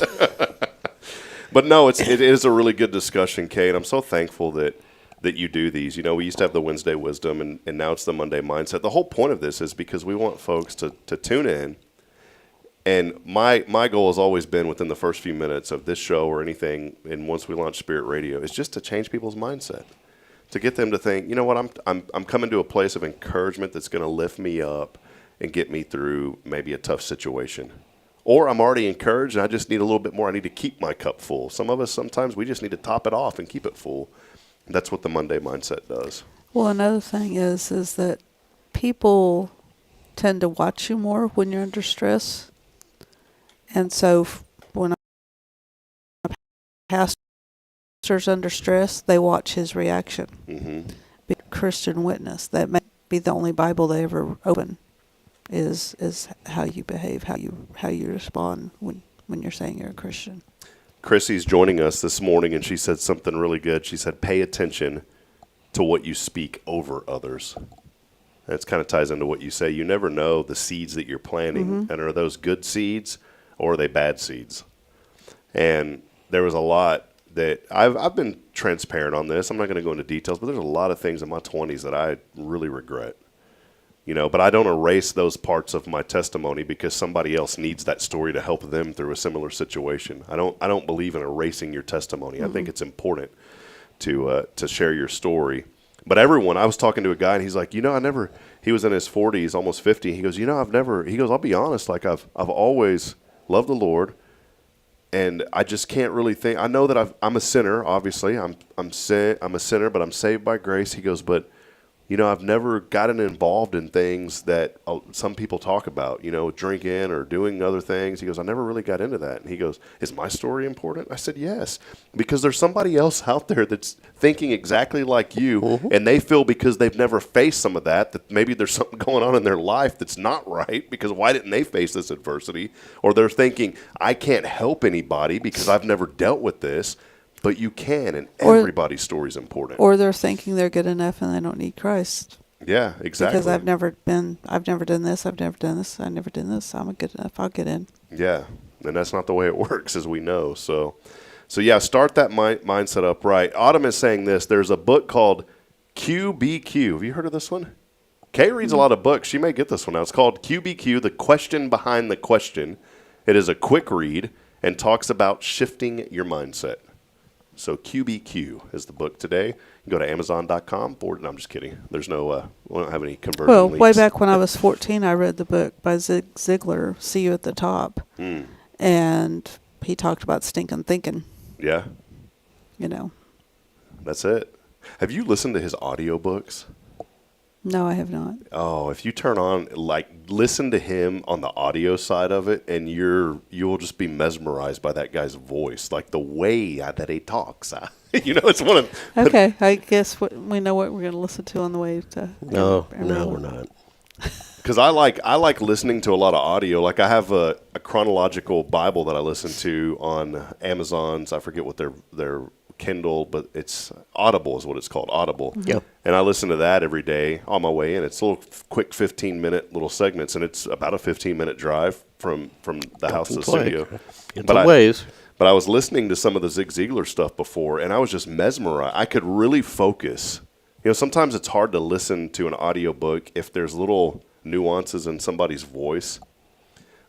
But no, it is a really good discussion, Kay, and I'm so thankful that you do these. You know, we used to have the Wednesday Wisdom, and now it's the Monday Mindset. The whole point of this is because we want folks to tune in. And my goal has always been within the first few minutes of this show or anything, and once we launch Spirit Radio, is just to change people's mindset, to get them to think, you know what, I'm coming to a place of encouragement that's going to lift me up and get me through maybe a tough situation. Or I'm already encouraged and I just need a little bit more. I need to keep my cup full. Some of us, sometimes we just need to top it off and keep it full. That's what the Monday Mindset does. Well, another thing is that people tend to watch you more when you're under stress. And so when a pastor's under stress, they watch his reaction. Mm-hmm. Be a Christian witness. That may be the only Bible they ever open is how you behave, how you respond when you're saying you're a Christian. Chrissy's joining us this morning, and she said something really good. She said, pay attention to what you speak over others. That kind of ties into what you say. You never know the seeds that you're planting, and are those good seeds or are they bad seeds? And there was a lot that I've been transparent on this. I'm not going to go into details, but there's a lot of things in my 20s that I really regret. You know, but I don't erase those parts of my testimony because somebody else needs that story to help them through a similar situation. I don't believe in erasing your testimony. I think it's important to share your story. But everyone, I was talking to a guy and he's like, he was in his 40s, almost 50. He goes, I'll be honest, like I've always loved the Lord, and I just can't really think. I know that I'm a sinner, obviously. I'm a sinner, but I'm saved by grace. He goes, but I've never gotten involved in things that some people talk about, drinking or doing other things. He goes, I never really got into that. And he goes, is my story important? I said, yes, because there's somebody else out there that's thinking exactly like you, and they feel because they've never faced some of that maybe there's something going on in their life that's not right, because why didn't they face this adversity? Or they're thinking, I can't help anybody because I've never dealt with this. But you can, and everybody's story is important. Or they're thinking they're good enough and they don't need Christ. Yeah, exactly. Because I've never done this, I've never done this, I'm good enough, I'll get in. Yeah, and that's not the way it works, as we know. So yeah, start that mindset up right. Autumn is saying this. There's a book called QBQ. Have you heard of this one? Kay reads a lot of books. She may get this one now. It's called QBQ, The Question Behind the Question. It is a quick read and talks about shifting your mindset. So QBQ is the book today. You can go to Amazon.com. No, I'm just kidding. There's no, we don't have any conversion links. Way back when I was 14, I read the book by Zig Ziglar, See You at the Top. And he talked about stinking thinking. Yeah. That's it. Have you listened to his audiobooks? No, I have not. Oh, if you turn on, listen to him on the audio side of it, and you'll just be mesmerized by that guy's voice, like the way that he talks. It's one of. Okay, I guess we know what we're going to listen to on the way to. No, we're not. Because I like listening to a lot of audio. Like I have a chronological Bible that I listen to on Amazon's. I forget what their Kindle, but it's Audible is what it's called, Audible. Yep. And I listen to that every day on my way in. It's little quick 15-minute little segments, and it's about a 15-minute drive from the house to the studio. It's a ways. But I was listening to some of the Zig Ziglar stuff before, and I was just mesmerized. I could really focus. Sometimes it's hard to listen to an audiobook if there's little nuances in somebody's voice.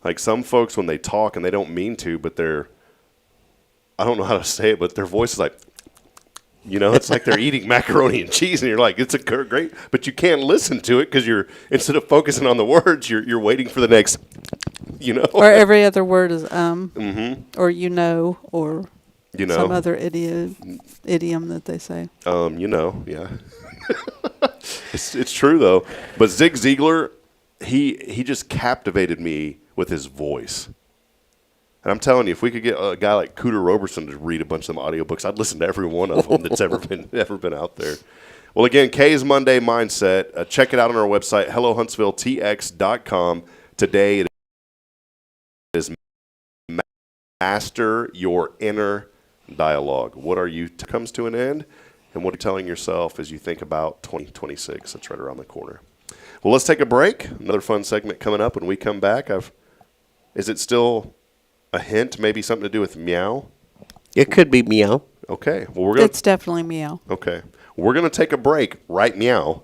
Like some folks, when they talk and they don't mean to, but I don't know how to say it, but their voice is like, it's like they're eating macaroni and cheese, and you're like, it's a great, but you can't listen to it because instead of focusing on the words, you're waiting for the next, Or every other word is or or some other idiom that they say. Yeah. It's true though. But Zig Ziglar, he just captivated me with his voice. And I'm telling you, if we could get a guy like Cooter Roberson to read a bunch of them audiobooks, I'd listen to every one of them that's ever been out there. Well, again, Kay's Monday Mindset. Check it out on our website, hellohuntsvilletx.com. Today it is Master Your Inner Dialogue. What are you comes to an end, and what are you telling yourself as you think about 2026? That's right around the corner. Well, let's take a break. Another fun segment coming up. When we come back, is it still a hint, maybe something to do with meow? It could be meow. Okay. Well, it's definitely meow. Okay. We're going to take a break right meow.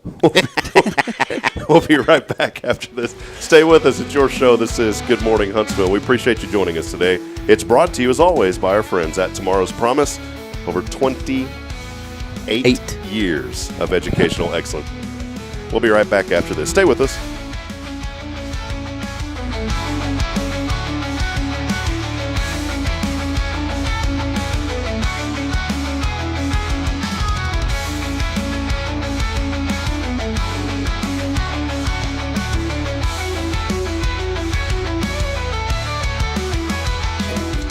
We'll be right back after this. Stay with us. It's your show. This is Good Morning Huntsville. We appreciate you joining us today. It's brought to you, as always, by our friends at Tomorrow's Promise. Over 28 years of educational excellence. We'll be right back after this. Stay with us.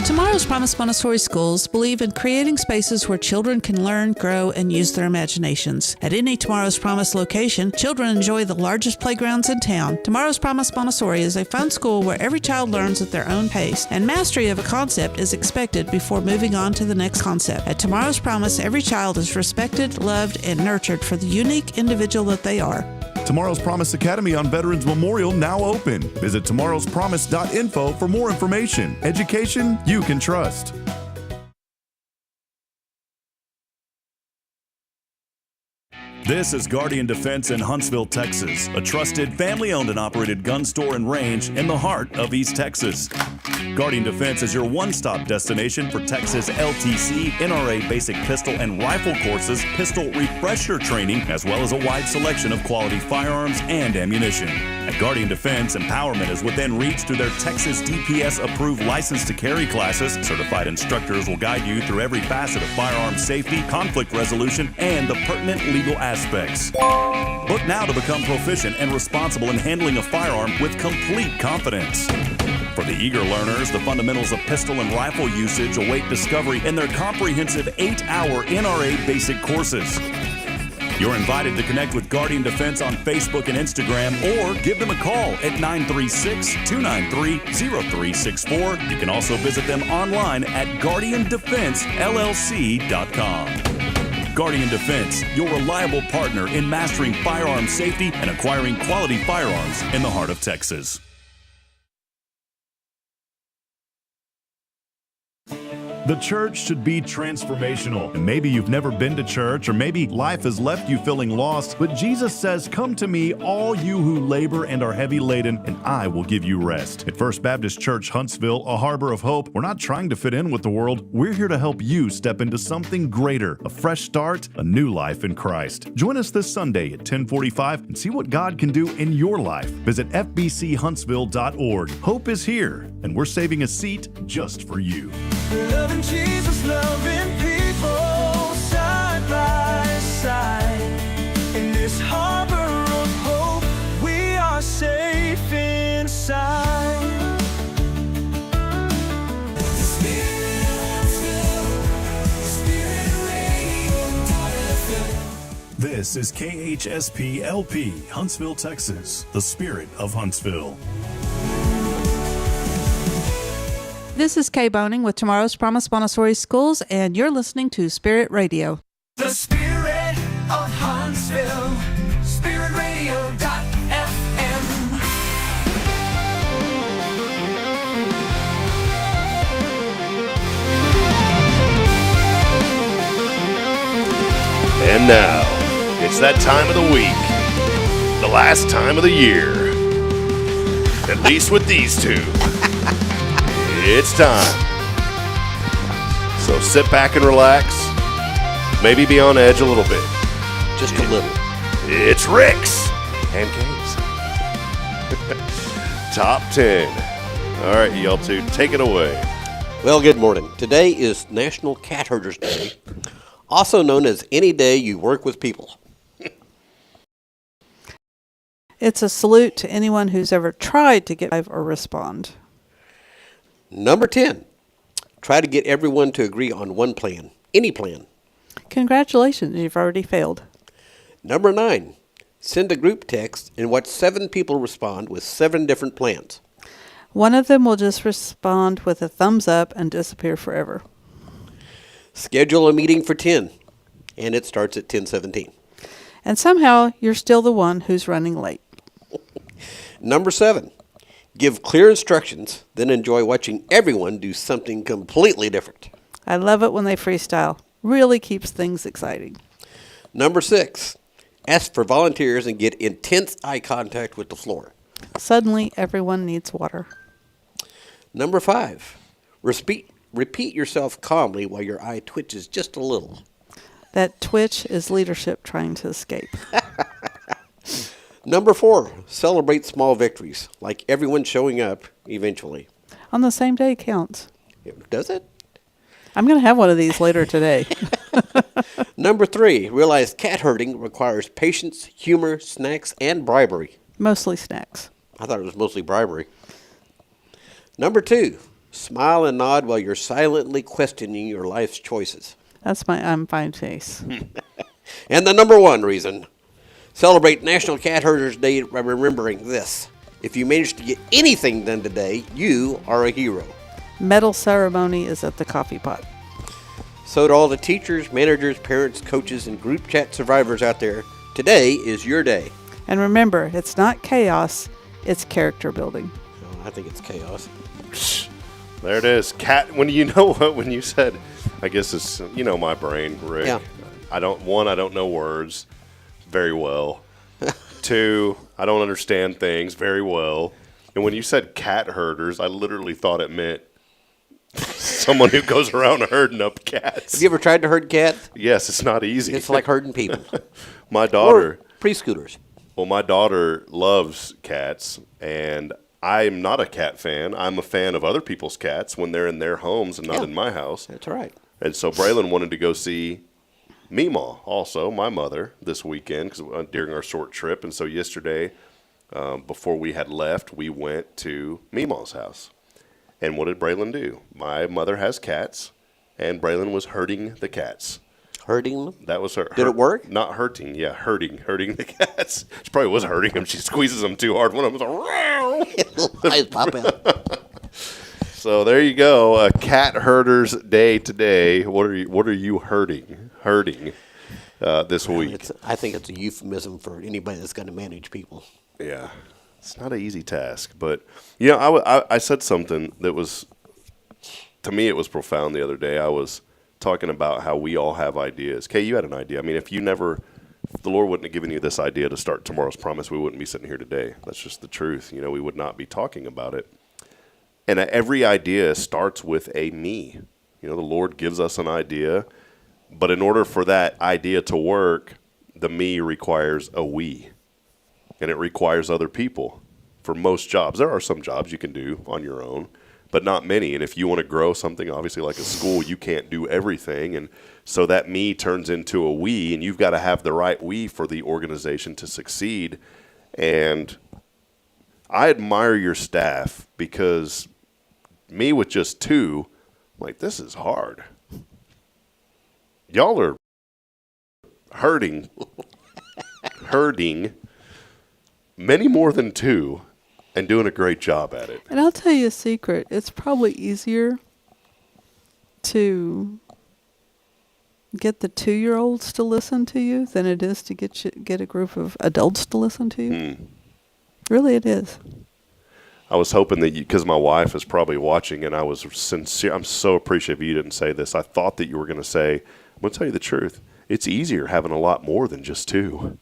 Tomorrow's Promise Montessori schools believe in creating spaces where children can learn, grow, and use their imaginations. At any Tomorrow's Promise location, children enjoy the largest playgrounds in town. Tomorrow's Promise Montessori is a fun school where every child learns at their own pace, and mastery of a concept is expected before moving on to the next concept. At Tomorrow's Promise, every child is respected, loved, and nurtured for the unique individual that they are. Tomorrow's Promise Academy on Veterans Memorial now open. Visit tomorrowspromise.info for more information. Education you can trust. This is Guardian Defense in Huntsville, Texas, a trusted, family-owned and operated gun store and range in the heart of East Texas. Guardian Defense is your one-stop destination for Texas LTC, NRA basic pistol and rifle courses, pistol refresher training, as well as a wide selection of quality firearms and ammunition. At Guardian Defense, empowerment is within reach through their Texas DPS-approved license to carry classes. Certified instructors will guide you through every facet of firearm safety, conflict resolution, and the pertinent legal aspects. Book now to become proficient and responsible in handling a firearm with complete confidence. For the eager learners, the fundamentals of pistol and rifle usage await discovery in their comprehensive 8-hour NRA basic courses. You're invited to connect with Guardian Defense on Facebook and Instagram, or give them a call at 936-293-0364. You can also visit them online at guardiandefensellc.com. Guardian Defense, your reliable partner in mastering firearm safety and acquiring quality firearms in the heart of Texas. The church should be transformational. And maybe you've never been to church, or maybe life has left you feeling lost, but Jesus says, "Come to me, all you who labor and are heavy laden, and I will give you rest." At First Baptist Church, Huntsville, a harbor of hope, we're not trying to fit in with the world. We're here to help you step into something greater, a fresh start, a new life in Christ. Join us this Sunday at 10:45 and see what God can do in your life. Visit fbchuntsville.org. Hope is here, and we're saving a seat just for you. Loving Jesus, loving people side by side. In this harbor of hope, we are safe inside. This is KHSP LP, Huntsville, Texas, the spirit of Huntsville. This is Kay Boning with Tomorrow's Promise Montessori Schools, and you're listening to Spirit Radio. The spirit of Huntsville, spiritradio.fm. And now, it's that time of the week, the last time of the year, at least with these two. It's time. So sit back and relax. Maybe be on edge a little bit. Just a little. It's Rick's and Kay's Top 10. All right, y'all two, take it away. Well, good morning. Today is National Cat Herders Day, also known as any day you work with people. It's a salute to anyone who's ever tried to get live or respond. Number 10, try to get everyone to agree on one plan, any plan. Congratulations, you've already failed. Number 9, send a group text and watch 7 people respond with 7 different plans. One of them will just respond with a thumbs up and disappear forever. Schedule a meeting for 10, and it starts at 10:17. And somehow you're still the one who's running late. Number 7, give clear instructions, then enjoy watching everyone do something completely different. I love it when they freestyle. Really keeps things exciting. Number 6, ask for volunteers and get intense eye contact with the floor. Suddenly, everyone needs water. Number 5, repeat yourself calmly while your eye twitches just a little. That twitch is leadership trying to escape. Number 4, celebrate small victories, like everyone showing up eventually. On the same day counts. Does it? I'm going to have one of these later today. Number 3, realize cat herding requires patience, humor, snacks, and bribery. Mostly snacks. I thought it was mostly bribery. Number 2, smile and nod while you're silently questioning your life's choices. That's my I'm fine face. And the number 1 reason, celebrate National Cat Herders Day by remembering this. If you manage to get anything done today, you are a hero. Medal ceremony is at the coffee pot. So to all the teachers, managers, parents, coaches, and group chat survivors out there, today is your day. And remember, it's not chaos, it's character building. Oh, I think it's chaos. There it is. Cat, when you know what, when you said, I guess it's, my brain, Rick. Yeah. I don't know words very well. 2, I don't understand things very well. And when you said cat herders, I literally thought it meant someone who goes around herding up cats. Have you ever tried to herd cats? Yes, it's not easy. It's like herding people. My daughter. Or preschoolers. Well, my daughter loves cats, and I'm not a cat fan. I'm a fan of other people's cats when they're in their homes and not in my house. That's right. And so Braylon wanted to go see Meemaw, also my mother, this weekend during our short trip. And so yesterday, before we had left, we went to Meemaw's house. And what did Braylon do? My mother has cats, and Braylon was herding the cats. Herding them? That was her. Did it work? Not hurting, yeah, herding the cats. She probably was hurting them. She squeezes them too hard. One of them was like, Eyes pop out. So there you go. Cat Herders Day today. What are you herding this week? I think it's a euphemism for anybody that's going to manage people. Yeah, it's not an easy task, but I said something that was, to me, it was profound the other day. I was talking about how we all have ideas. Kay, you had an idea. I mean, if the Lord wouldn't have given you this idea to start Tomorrow's Promise, we wouldn't be sitting here today. That's just the truth. We would not be talking about it. And every idea starts with a me. The Lord gives us an idea, but in order for that idea to work, the me requires a we. And it requires other people for most jobs. There are some jobs you can do on your own, but not many. And if you want to grow something, obviously like a school, you can't do everything. And so that me turns into a we, and you've got to have the right we for the organization to succeed. And I admire your staff because me with just 2, this is hard. Y'all are herding many more than 2 and doing a great job at it. And I'll tell you a secret. It's probably easier to get the 2-year-olds to listen to you than it is to get a group of adults to listen to you. Really, it is. I was hoping that because my wife is probably watching, and I was sincere. I'm so appreciative you didn't say this. I thought that you were going to say, I'm going to tell you the truth. It's easier having a lot more than just 2.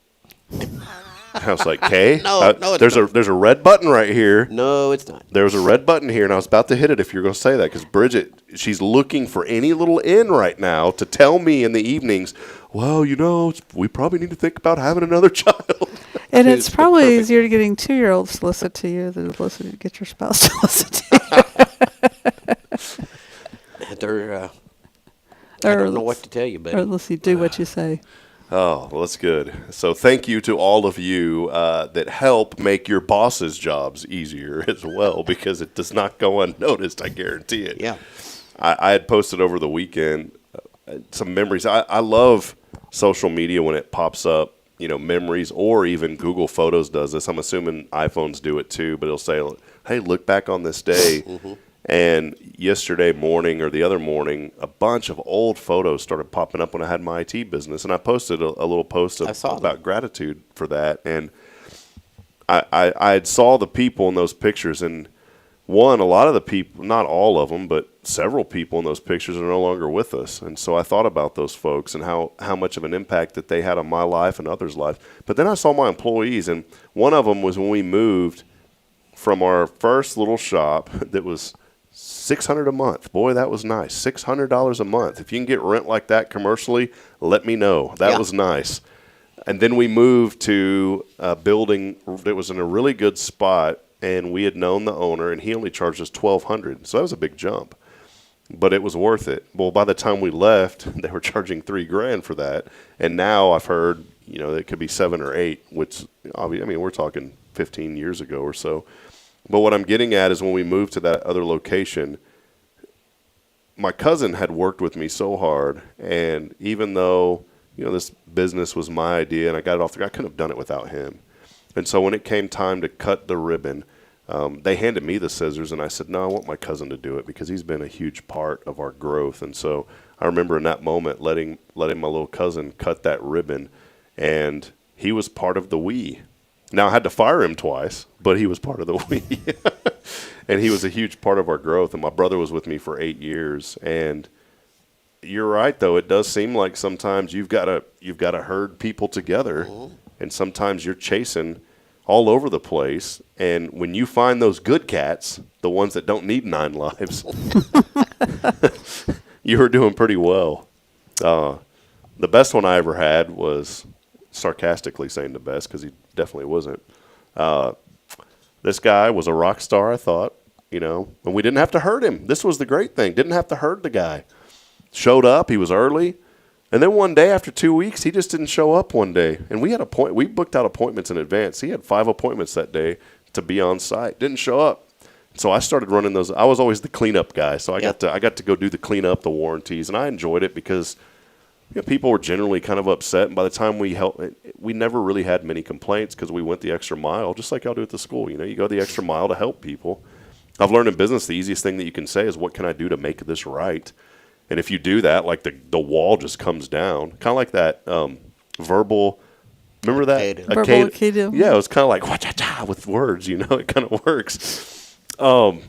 I was like, Kay, No, it's there's not. a red button right here. No, it's not. There's a red button here, and I was about to hit it if you're going to say that, because Bridget, she's looking for any little in right now to tell me in the evenings, well, we probably need to think about having another child. And it's It's probably perfect. easier to getting 2-year-olds to listen to you than to get your spouse to listen to you. They're, I don't know what to tell you, Or buddy. unless you do what you say. Oh, well, that's good. So thank you to all of you that help make your boss's jobs easier as well, because it does not go unnoticed, I guarantee it. Yeah. I had posted over the weekend some memories. I love social media when it pops up, memories, or even Google Photos does this. I'm assuming iPhones do it too, but it'll say, hey, look back on this day. And yesterday morning or the other morning, a bunch of old photos started popping up when I had my IT business. And I posted a little post about gratitude for that. And I had saw the people in those pictures, and a lot of the people, not all of them, but several people in those pictures are no longer with us. And so I thought about those folks and how much of an impact that they had on my life and others' lives. But then I saw my employees, and one of them was when we moved from our first little shop that was $600 a month. Boy, that was nice. $600 a month. If you can get rent like that commercially, let me know. That was nice. And then we moved to a building that was in a really good spot, and we had known the owner, and he only charged us $1,200. So that was a big jump, but it was worth it. Well, by the time we left, they were charging $3,000 for that, and now I've heard it could be 7 or 8, which we're talking 15 years ago or so. But what I'm getting at is when we moved to that other location, my cousin had worked with me so hard, and even though this business was my idea and I got it off the ground, I couldn't have done it without him. And so when it came time to cut the ribbon, they handed me the scissors, and I said, no, I want my cousin to do it because he's been a huge part of our growth. And so I remember in that moment letting my little cousin cut that ribbon, and he was part of the we. Now, I had to fire him twice, but he was part of the we. And he was a huge part of our growth. And my brother was with me for 8 years. And you're right, though. It does seem like sometimes you've got to herd people together. And sometimes you're chasing all over the place. And when you find those good cats, the ones that don't need 9 lives, you were doing pretty well. The best one I ever had was, sarcastically saying the best because he definitely wasn't. This guy was a rock star, I thought, and we didn't have to hurt him. This was the great thing. Didn't have to hurt the guy. Showed up. He was early. And then one day after 2 weeks, he just didn't show up one day. And we booked out appointments in advance. He had 5 appointments that day to be on site. Didn't show up. So I started running those. I was always the cleanup guy. So I got to go do the cleanup, the warranties, and I enjoyed it because people were generally kind of upset, and by the time we never really had many complaints because we went the extra mile, just like y'all do at the school. You go the extra mile to help people. I've learned in business the easiest thing that you can say is, what can I do to make this right? And if you do that, like the wall just comes down, kind of like that verbal. Remember that? Verbal Aikido. Yeah, it was kind of like wa-cha-cha with words. It kind of works. But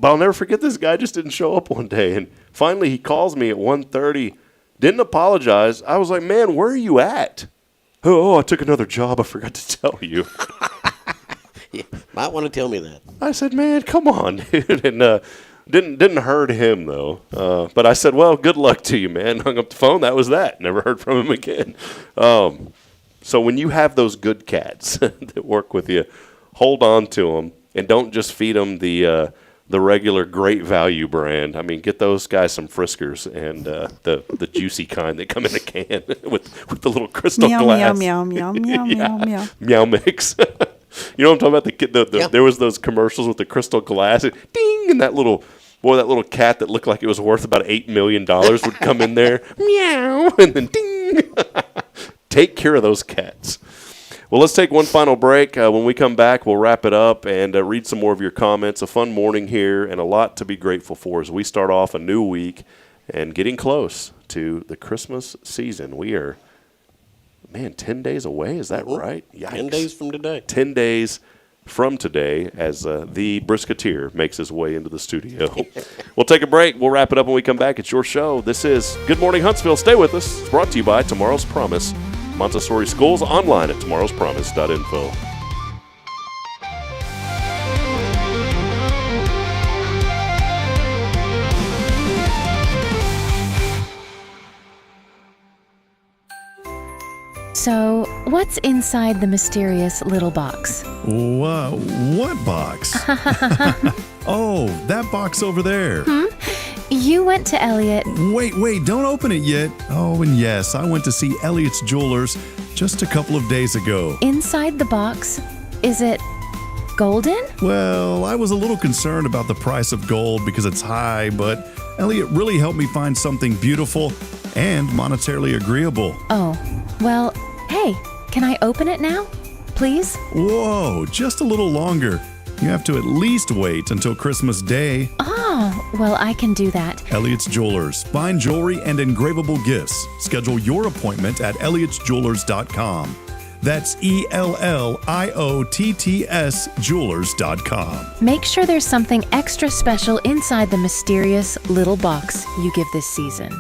I'll never forget, this guy just didn't show up one day, and finally he calls me at 1:30. Didn't apologize. I was like, man, where are you at? Oh, I took another job. I forgot to tell you. You might want to tell me that. I said, man, come on, dude. And didn't hurt him, though. But I said, well, good luck to you, man. Hung up the phone. That was that. Never heard from him again. So when you have those good cats that work with you, hold on to them and don't just feed them the regular Great Value brand. Get those guys some Friskers and the juicy kind that come in a can with the little crystal glass. Meow, meow, meow, meow, meow. Meow mix. You know what I'm talking about? There was those commercials with the crystal glass. And ding! And that little cat that looked like it was worth about $8 million would come in there. Meow! And then ding! Take care of those cats. Well, let's take one final break. When we come back, we'll wrap it up and read some more of your comments. A fun morning here and a lot to be grateful for as we start off a new week and getting close to the Christmas season. We are, 10 days away. Is that right? Yikes. 10 days from today. 10 days from today as the Brisketeer makes his way into the studio. We'll take a break. We'll wrap it up when we come back. It's your show. This is Good Morning Huntsville. Stay with us. It's brought to you by Tomorrow's Promise Montessori Schools, online at tomorrowspromise.info. So, what's inside the mysterious little box? Whoa, what box? Oh, that box over there. You went to Elliot. Wait, don't open it yet. Oh, and yes, I went to see Elliot's Jewelers just a couple of days ago. Inside the box, is it golden? Well, I was a little concerned about the price of gold because it's high, but Elliot really helped me find something beautiful and monetarily agreeable. Oh, well, hey, can I open it now? Please? Whoa, just a little longer. You have to at least wait until Christmas Day. Oh, well, I can do that. Elliot's Jewelers. Fine jewelry and engravable gifts. Schedule your appointment at elliotsjewelers.com. That's ELLIOTTS Jewelers.com. Make sure there's something extra special inside the mysterious little box you give this season.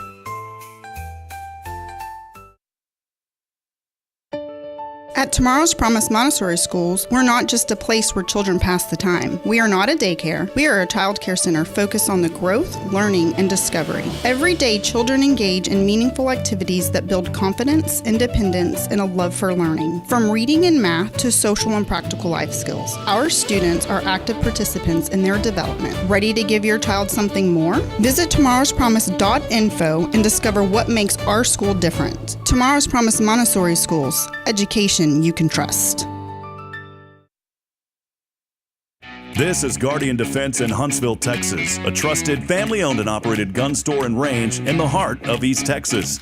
At Tomorrow's Promise Montessori Schools, we're not just a place where children pass the time. We are not a daycare. We are a child care center focused on the growth, learning, and discovery. Every day, children engage in meaningful activities that build confidence, independence, and a love for learning. From reading and math to social and practical life skills, our students are active participants in their development. Ready to give your child something more? Visit tomorrowspromise.info and discover what makes our school different. Tomorrow's Promise Montessori Schools. Education you can trust. This is Guardian Defense in Huntsville, Texas, a trusted family-owned and operated gun store and range in the heart of East Texas.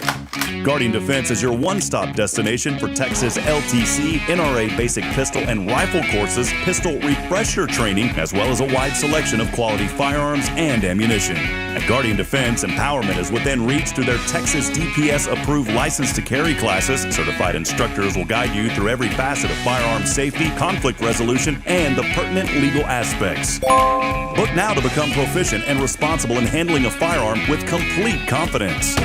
Guardian Defense is your one-stop destination for Texas LTC, NRA basic pistol and rifle courses, pistol refresher training, as well as a wide selection of quality firearms and ammunition. At Guardian Defense, empowerment is within reach through their Texas DPS-approved license to carry classes. Certified instructors will guide you through every facet of firearm safety, conflict resolution, and the pertinent legal aspects. Book now to become proficient and responsible in handling a firearm with complete confidence.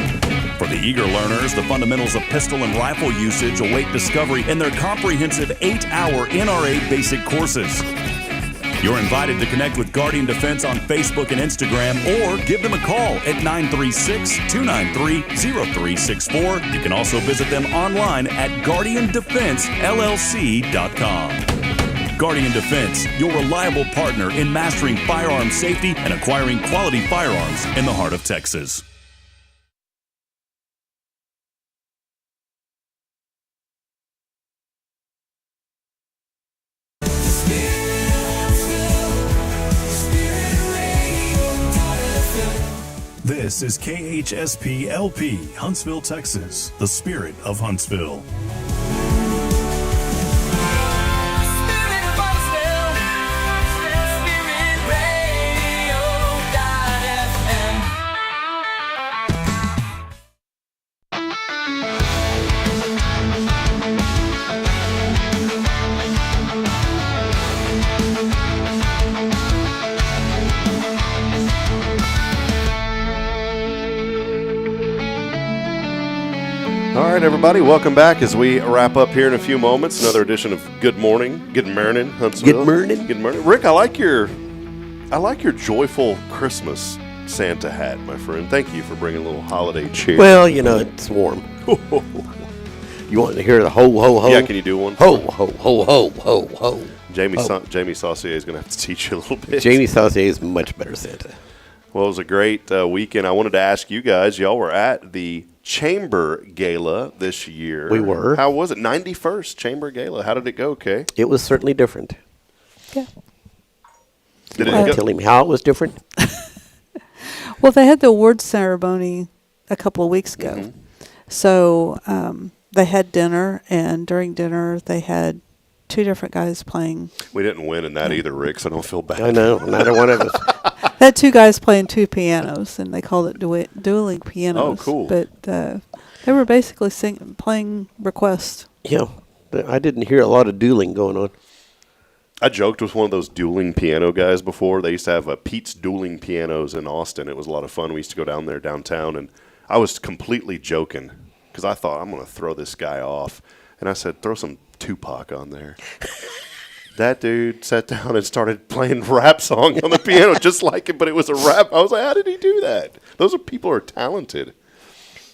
For the eager learners, the fundamentals of pistol and rifle usage await discovery in their comprehensive 8-hour NRA basic courses. You're invited to connect with Guardian Defense on Facebook and Instagram, or give them a call at 936-293-0364. You can also visit them online at guardiandefensellc.com. Guardian Defense, your reliable partner in mastering firearm safety and acquiring quality firearms in the heart of Texas. This is KHSP LP, Huntsville, Texas, the spirit of Huntsville. All right, everybody, welcome back as we wrap up here in a few moments. Another edition of Good Morning, Huntsville. Good morning. Rick, I like your joyful Christmas Santa hat, my friend. Thank you for bringing a little holiday cheer. Well, you know, it's warm. You want to hear the ho, ho, ho? Yeah, can you do one? Ho, ho, ho, ho, ho, ho. Jamie Saucier is going to have to teach you a little bit. Jamie Saucier is much better Santa. Well, it was a great weekend. I wanted to ask you guys, y'all were at the Chamber Gala this year. We were. How was it? 91st Chamber Gala. How did it go, Kay? It was certainly different. Yeah. Did it Tell him how it was different? Well, they had the awards ceremony a couple of weeks ago. Mm-hmm. So they had dinner, and during dinner they had two different guys playing. We didn't win in that either, Rick, so don't feel bad. I know. Neither one of us. They had two guys playing two pianos, and they called it dueling pianos. Oh, cool. But they were basically playing requests. Yeah. I didn't hear a lot of dueling going on. I joked with one of those dueling piano guys before. They used to have Pete's Dueling Pianos in Austin. It was a lot of fun. We used to go down there downtown, and I was completely joking. because I thought I'm going to throw this guy off. And I said, throw some Tupac on there. That dude sat down and started playing rap song on the piano just like it, but it was a rap. I was like, how did he do that? Those are people who are talented.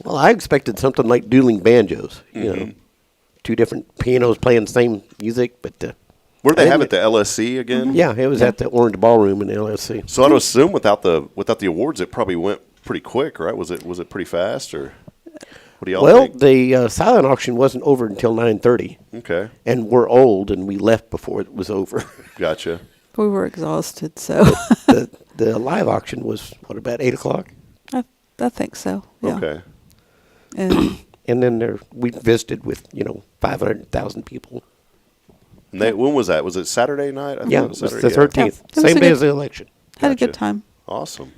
Well, I expected something like dueling banjos. You know, two different pianos playing the same music, but Where did they have it? The LSC again? yeah, it was at the Orange Ballroom in the LSC. So I'd assume without the awards, it probably went pretty quick, right? Was it pretty fast, or what do y'all Well, think? the silent auction wasn't over until 9:30, Okay, and we're old, and we left before it was over. gotcha. We were exhausted, so the live auction was about 8 o'clock, I think so. Yeah. Okay. And and then we visited with 500,000 people. And when was that? Was it Saturday night? I Yeah, thought it was Saturday, the 13th, Yeah, it was same a day good- as the election. had a good Gotcha. time. Awesome.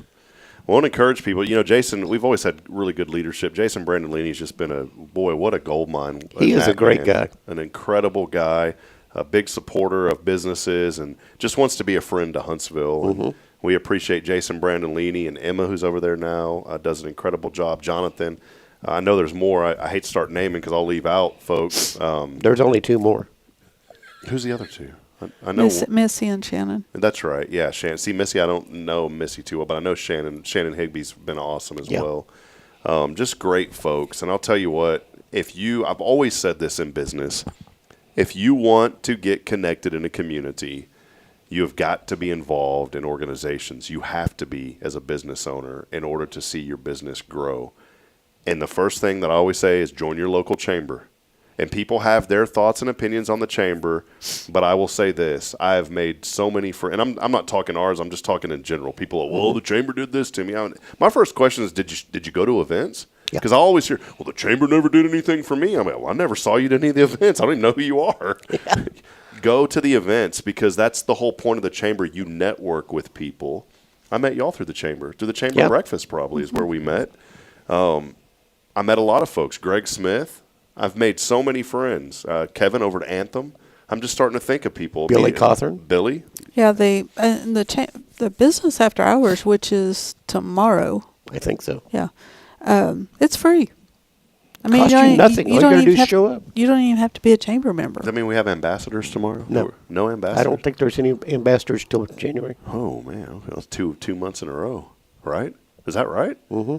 Well, I want to encourage people. Jason, we've always had really good leadership. Jason Brandolini's just been what a gold mine. He is a great guy. An incredible guy, a big supporter of businesses, and just wants to be a friend to Huntsville. And we appreciate Jason Brandolini and Emma, who's over there now, does an incredible job. Jonathan, I know there's more. I hate to start naming because I'll leave out folks. There's only 2 more. Who's the other two? I know. Missy and Shannon. That's right. Yeah, Shannon. See, Missy, I don't know Missy too well, but I know Shannon. Shannon Higby's been awesome as well. Just great folks. And I'll tell you what, I've always said this in business, if you want to get connected in a community, you have got to be involved in organizations. You have to be as a business owner in order to see your business grow. And the first thing that I always say is join your local chamber. And people have their thoughts and opinions on the chamber, but I will say this: I have made so many friends, and I'm not talking ours. I'm just talking in general. People, well, the chamber did this to me. My first question is, did you go to events? Because I always hear, well, the chamber never did anything for me. I'm like, well, I never saw you at any of the events. I don't even know who you are. Go to the events, because that's the whole point of the chamber. You network with people. I met y'all through the chamber breakfast. Probably is where we met. I met a lot of folks. Greg Smith. I've made so many friends. Kevin over to Anthem. I'm just starting to think of people. Billy Cawthorn. Billy. Yeah, the business after hours, which is tomorrow. I think so. Yeah, it's free. I mean, Cost you nothing. All you gotta do is show up. You don't even have to be a chamber member. Does that mean we have ambassadors tomorrow? No. No ambassadors? I don't think there's any ambassadors till January. Oh, man. Okay. That's two months in a row, right? Is that right? Mm-hmm.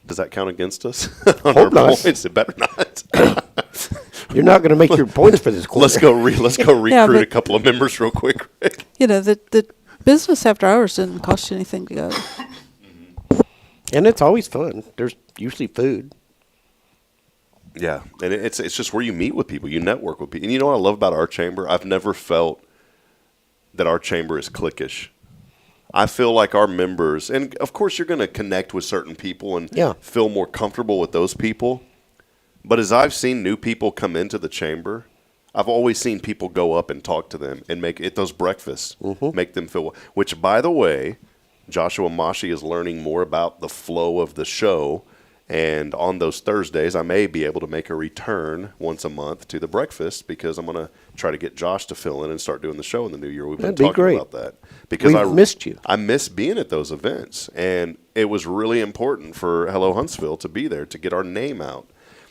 Does that count against us? On Hope our not. points? It better not. You're not going to make your points for this quarter. Let's go recruit but- a couple of members real quick, Rick. The business after hours didn't cost you anything to go. And it's always fun. There's usually food. Yeah, and it's just where you meet with people, you network with people. And you know what I love about our chamber? I've never felt that our chamber is cliquish. I feel like our members, and of course you're going to connect with certain people and feel more comfortable with those people. But as I've seen new people come into the chamber, I've always seen people go up and talk to them and make those breakfasts, make them feel, which, by the way, Joshua Mashi is learning more about the flow of the show. And on those Thursdays, I may be able to make a return once a month to the breakfast, because I'm going to try to get Josh to fill in and start doing the show in the new year. We've been That'd be talking great. about that. Because We've missed you. I miss being at those events. And it was really important for Hello Huntsville to be there to get our name out.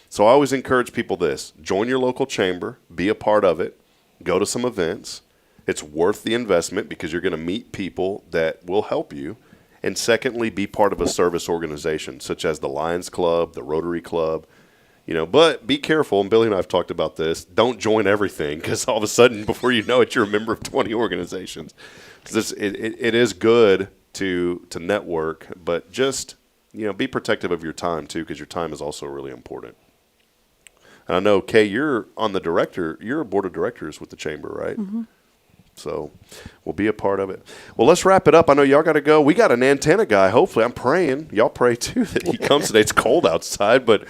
So I always encourage people this: join your local chamber, be a part of it, go to some events. It's worth the investment because you're going to meet people that will help you. And secondly, be part of a service organization such as the Lions Club, the Rotary Club, but be careful. And Billy and I have talked about this. Don't join everything, because all of a sudden, before you know it, you're a member of 20 organizations. Because it is good to network, but just, be protective of your time too, because your time is also really important. And I know, Kay, you're a board of directors with the chamber, right? Mm-hmm. So we'll be a part of it. Well, let's wrap it up. I know y'all got to go. We got an antenna guy. Hopefully, I'm praying. Y'all pray, too, that he comes today. It's cold outside, but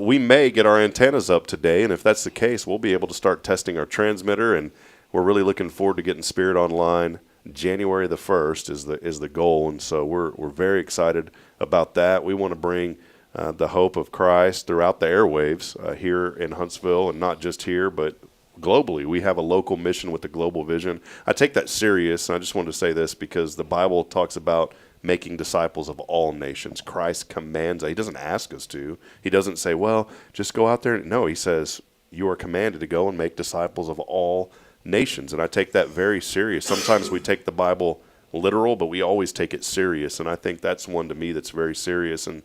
we may get our antennas up today. And if that's the case, we'll be able to start testing our transmitter. And we're really looking forward to getting Spirit online. January the 1st is the goal. And so we're very excited about that. We want to bring the hope of Christ throughout the airwaves here in Huntsville, and not just here, but globally. We have a local mission with the global vision. I take that serious, and I just wanted to say this because the Bible talks about making disciples of all nations. Christ commands. He doesn't ask us to. He doesn't say, well, just go out there. No, he says, you are commanded to go and make disciples of all nations. And I take that very serious. Sometimes we take the Bible literal, but we always take it serious. And I think that's one to me that's very serious. And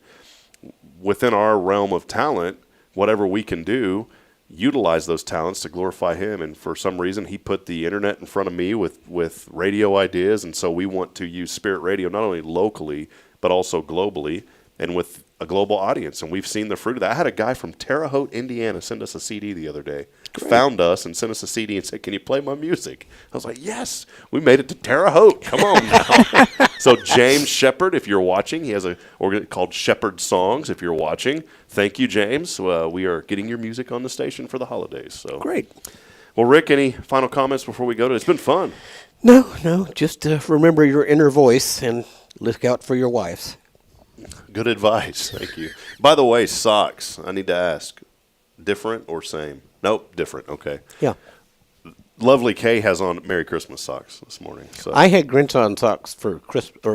within our realm of talent, whatever we can do, utilize those talents to glorify him. And for some reason, he put the internet in front of me with radio ideas. And so we want to use Spirit Radio not only locally, but also globally and with a global audience. And we've seen the fruit of that. I had a guy from Terre Haute, Indiana, send us a CD the other day. Great. Found us and sent us a CD and said, can you play my music? I was like, yes, we made it to Terre Haute. Come on now. So James Shepard, if you're watching, he has an organ called Shepherd Songs. If you're watching, thank you, James. We are getting your music on the station for the holidays. So great. Well, Rick, any final comments before we go to it? It's been fun. No. Just remember your inner voice and look out for your wives. Good advice. Thank you. By the way, socks, I need to ask, different or same? Nope, different. Okay. Yeah. Lovely Kay has on Merry Christmas socks this morning. So I had Grinch on socks for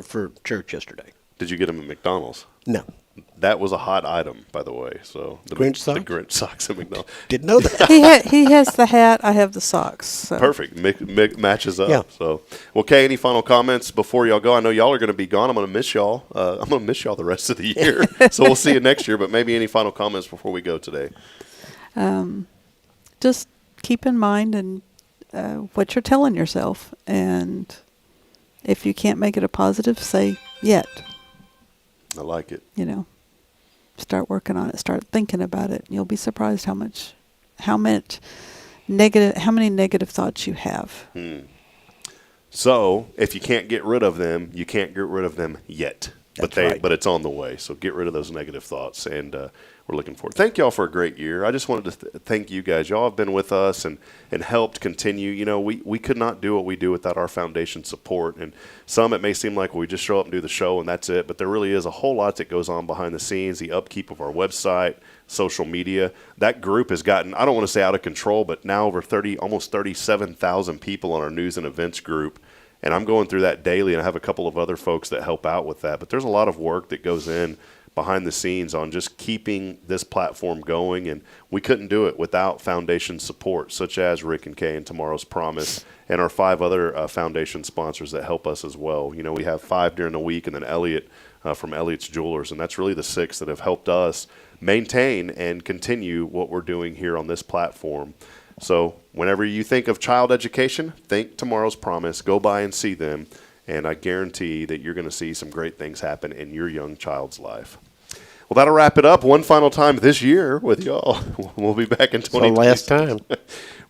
for church yesterday. Did you get them at McDonald's? No. That was a hot item, by the way. So the Grinch socks? The Grinch socks at McDonald's. Didn't know that. he has the hat. I have the socks. So. Perfect. Matches up. Yeah. So, well, Kay, any final comments before y'all go? I know y'all are going to be gone. I'm going to miss y'all. I'm going to miss y'all the rest of the year. So we'll see you next year. But maybe any final comments before we go today? Just keep in mind and what you're telling yourself. And if you can't make it a positive, say yet. I like it. Start working on it. Start thinking about it. You'll be surprised how many negative thoughts you have. So if you can't get rid of them, you can't get rid of them yet. That's right. But it's on the way. So get rid of those negative thoughts, and we're looking forward. Thank y'all for a great year. I just wanted to thank you guys. Y'all have been with us and helped continue. We could not do what we do without our foundation support. And some, it may seem like we just show up and do the show and that's it. But there really is a whole lot that goes on behind the scenes, the upkeep of our website, social media. That group has gotten, I don't want to say out of control, but now over almost 37,000 people on our news and events group. And I'm going through that daily, and I have a couple of other folks that help out with that. But there's a lot of work that goes in behind the scenes on just keeping this platform going, and we couldn't do it without foundation support, such as Rick and Kay and Tomorrow's Promise, and our 5 other foundation sponsors that help us as well. We have 5 during the week, and then Elliot from Elliot's Jewelers, and that's really the 6 that have helped us maintain and continue what we're doing here on this platform. So whenever you think of child education, think Tomorrow's Promise. Go by and see them, and I guarantee that you're going to see some great things happen in your young child's life. Well, that'll wrap it up one final time this year with y'all. We'll be back in 2020. So last time.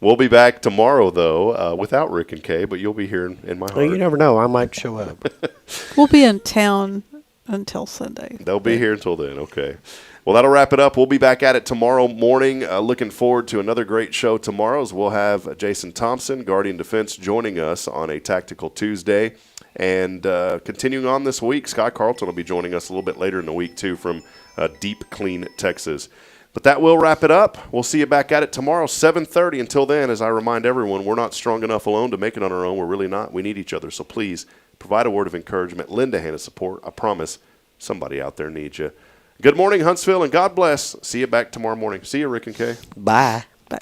We'll be back tomorrow, though, without Rick and Kay, but you'll be here in my heart. Well, you never know. I might show up. We'll be in town until Sunday. They'll be here until then. Okay. Well, that'll wrap it up. We'll be back at it tomorrow morning. Looking forward to another great show tomorrow as we'll have Jason Thompson, Guardian Defense, joining us on a Tactical Tuesday. And continuing on this week, Sky Carlton will be joining us a little bit later in the week, too, from Deep Clean, Texas. But that will wrap it up. We'll see you back at it tomorrow, 7:30. Until then, as I remind everyone, we're not strong enough alone to make it on our own. We're really not. We need each other. So please provide a word of encouragement. Lend a hand of support. I promise somebody out there needs you. Good morning, Huntsville, and God bless. See you back tomorrow morning. See you, Rick and Kay. Bye. Bye.